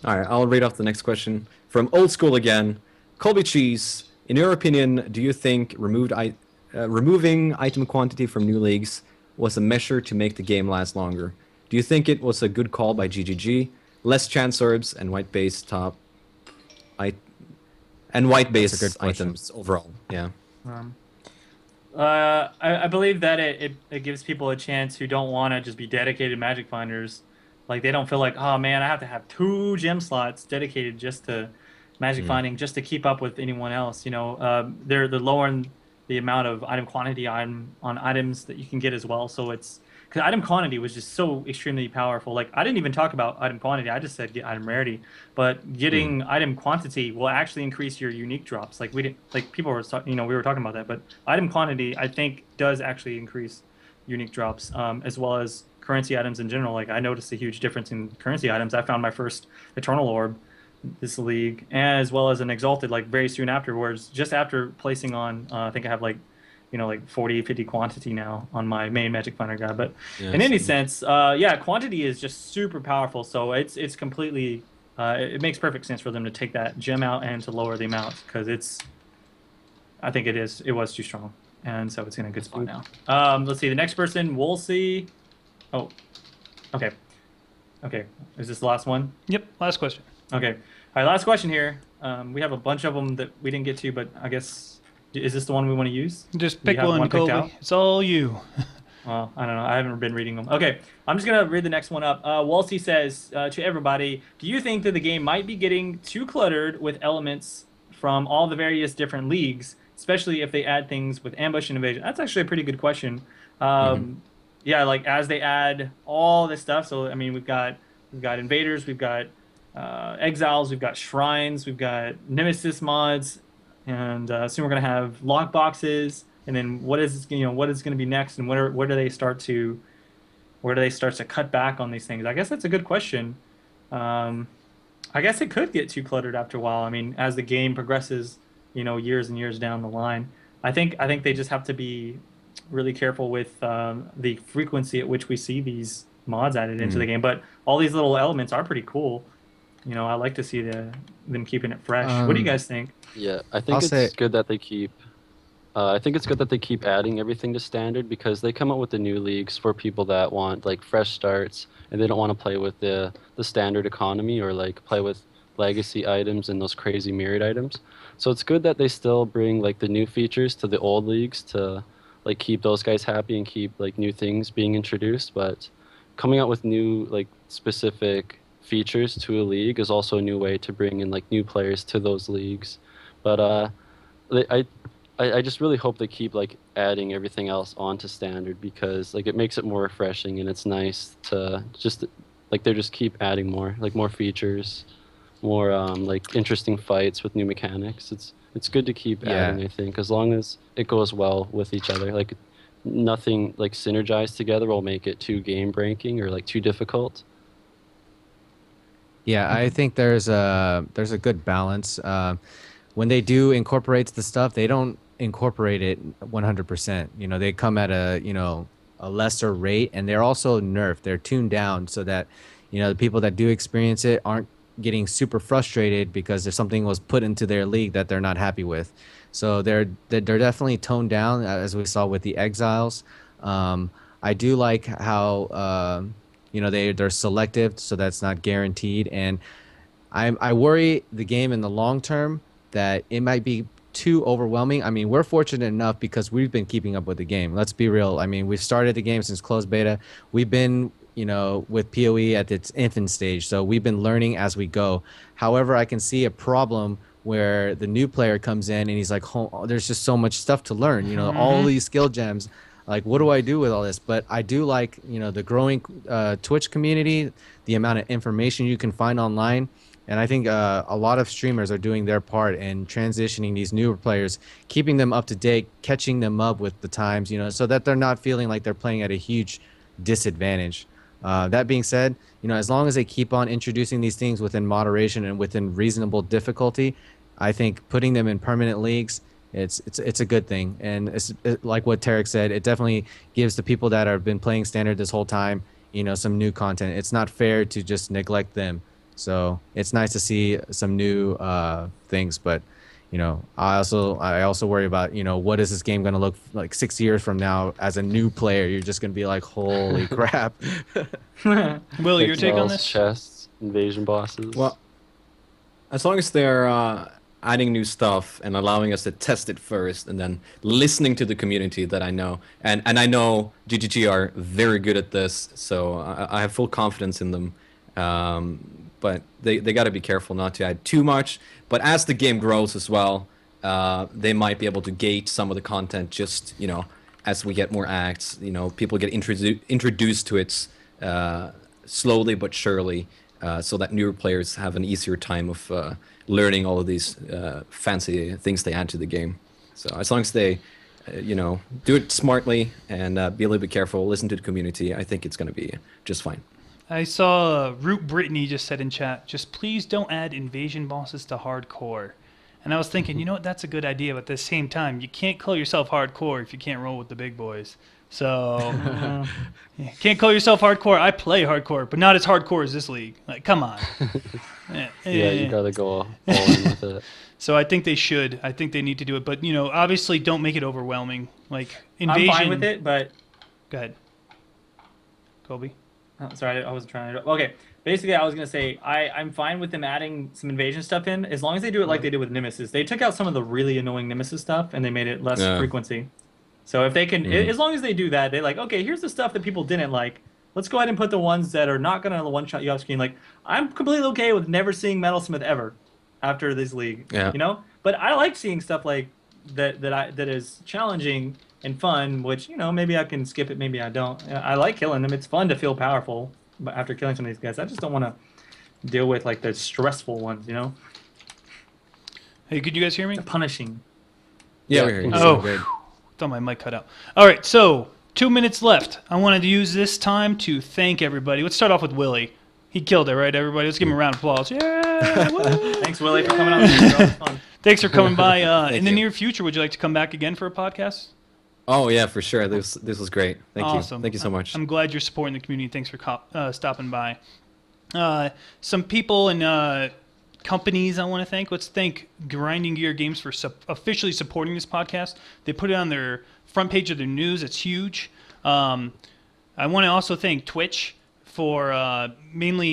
All right, I'll read off the next question from Old School again. ColbyCheeZe, in your opinion, do you think removing item quantity from new leagues was a measure to make the game last longer? Do you think it was a good call by GGG? Less chance orbs and white-based That's a good question. items overall. Yeah. I believe that it gives people a chance who don't want to just be dedicated Magic Finders. Like, they don't feel like, oh man, I have to have 2 gem slots dedicated just to Magic Finding just to keep up with anyone else. They're lowering the amount of item quantity on items that you can get as well. So it's because item quantity was just so extremely powerful. Like, I didn't even talk about item quantity. I just said get item rarity, but getting item quantity will actually increase your unique drops. Like, we didn't, like, people were we were talking about that, but item quantity I think does actually increase unique drops, as well as currency items in general. Like, I noticed a huge difference in currency items. I found my first Eternal Orb this league, as well as an Exalted, like, very soon afterwards, just after placing on, I think I have like 40, 50 quantity now on my main Magic Finder guy. But in any sense, quantity is just super powerful. So it's completely, it makes perfect sense for them to take that gem out and to lower the amount, because I think it was too strong. And so it's in a good spot now. Let's see, the next person, we'll see. Oh, okay. Is this the last one? Yep. Last question. Okay. right, last question here. We have a bunch of them that we didn't get to, but I guess is this the one we want to use? Just Do you pick have one, picked Colby. out? It's all you. Well, I don't know. I haven't been reading them. Okay, I'm just gonna read the next one up. Walsey says to everybody, "Do you think that the game might be getting too cluttered with elements from all the various different leagues, especially if they add things with ambush and invasion?" That's actually a pretty good question. Yeah, like as they add all this stuff. So I mean, we've got invaders, we've got exiles, we've got shrines, we've got nemesis mods, and soon we're gonna have lock boxes. And then what is what is going to be next, and where do they start to cut back on these things? I guess that's a good question. I guess it could get too cluttered after a while. I mean, as the game progresses, years and years down the line, I think they just have to be really careful with the frequency at which we see these mods added into the game. But all these little elements are pretty cool. I like to see them keeping it fresh. What do you guys think? Yeah, I think it's good that they keep. I think it's good that they keep adding everything to standard because they come up with the new leagues for people that want like fresh starts and they don't want to play with the standard economy or like play with legacy items and those crazy mirrored items. So it's good that they still bring like the new features to the old leagues to like keep those guys happy and keep like new things being introduced. But coming out with new like specific features to a league is also a new way to bring in like new players to those leagues. But I just really hope they keep like adding everything else onto standard because like it makes it more refreshing and it's nice to just like they just keep adding more features, more like interesting fights with new mechanics. It's good to keep adding, I think, as long as it goes well with each other. Like nothing like synergized together will make it too game breaking or like too difficult. Yeah, I think there's a good balance. When they do incorporate the stuff, they don't incorporate it 100%. They come at a lesser rate, and they're also nerfed. They're tuned down so that the people that do experience it aren't getting super frustrated because if something was put into their league that they're not happy with. So they're definitely toned down, as we saw with the exiles. I do like how they're selective, so that's not guaranteed, and I worry the game in the long term that it might be too overwhelming. I mean, we're fortunate enough because we've been keeping up with the game. Let's be real. I mean, we've started the game since closed beta. We've been, with PoE at its infant stage. So we've been learning as we go. However, I can see a problem where the new player comes in and he's like, oh, there's just so much stuff to learn, all these skill gems. Like, what do I do with all this? But I do like, the growing Twitch community, the amount of information you can find online. And I think a lot of streamers are doing their part in transitioning these newer players, keeping them up to date, catching them up with the times, so that they're not feeling like they're playing at a huge disadvantage. That being said, as long as they keep on introducing these things within moderation and within reasonable difficulty, I think putting them in permanent leagues, it's a good thing. And like what Terrex said, it definitely gives the people that have been playing standard this whole time, some new content. It's not fair to just neglect them. So it's nice to see some new things, but I also worry about what is this game going to look like 6 years from now as a new player? You're just going to be like, holy crap. Will, your take on this? Chests, invasion bosses. Well, as long as they're adding new stuff and allowing us to test it first and then listening to the community that I know. And I know GGG are very good at this, so I have full confidence in them. But they got to be careful not to add too much. But as the game grows as well, they might be able to gate some of the content just, as we get more acts, people get introduced to it slowly but surely, so that newer players have an easier time of learning all of these fancy things they add to the game. So as long as they, do it smartly and be a little bit careful, listen to the community, I think it's going to be just fine. I saw Root Brittany just said in chat, just please don't add invasion bosses to hardcore. And I was thinking, that's a good idea, but at the same time, you can't call yourself hardcore if you can't roll with the big boys. So, can't call yourself hardcore. I play hardcore, but not as hardcore as this league. Like, come on. Yeah, you gotta go all in with it. So I think they should. I think they need to do it. But, obviously don't make it overwhelming. Like, invasion. I'm fine with it, but... Go ahead. Colby? Sorry, I wasn't trying to. Okay, basically, I was gonna say I'm fine with them adding some invasion stuff in as long as they do it like they did with Nemesis. They took out some of the really annoying Nemesis stuff and they made it less Yeah. frequency. So if they can, as long as they do that, they're like, okay, here's the stuff that people didn't like. Let's go ahead and put the ones that are not gonna one shot you off screen. Like I'm completely okay with never seeing Metalsmith ever after this league. Yeah. You know, but I like seeing stuff like that is challenging and fun, which, you know, maybe I can skip it, maybe I don't. I like killing them. It's fun to feel powerful, but after killing some of these guys, I just don't want to deal with like the stressful ones, you know? Hey, could you guys hear me? The punishing. Yeah, we hear you. Oh, Great. thought my mic cut out. All right, so 2 minutes left. I wanted to use this time to thank everybody. Let's start off with Willie. He killed it, right, everybody? Let's give him a round of applause. Yeah! Woo! Thanks, Willie, for coming on the show. It was fun. Thanks for coming by. In the you. near future, would you like to come back again for a podcast? Oh yeah, for sure. This was great. Thank Awesome. you. Thank you so much. I'm glad you're supporting the community. Thanks for stopping by. Some people and companies I want to thank. Let's thank Grinding Gear Games for officially supporting this podcast. They put it on their front page of their news. It's huge. I want to also thank Twitch for mainly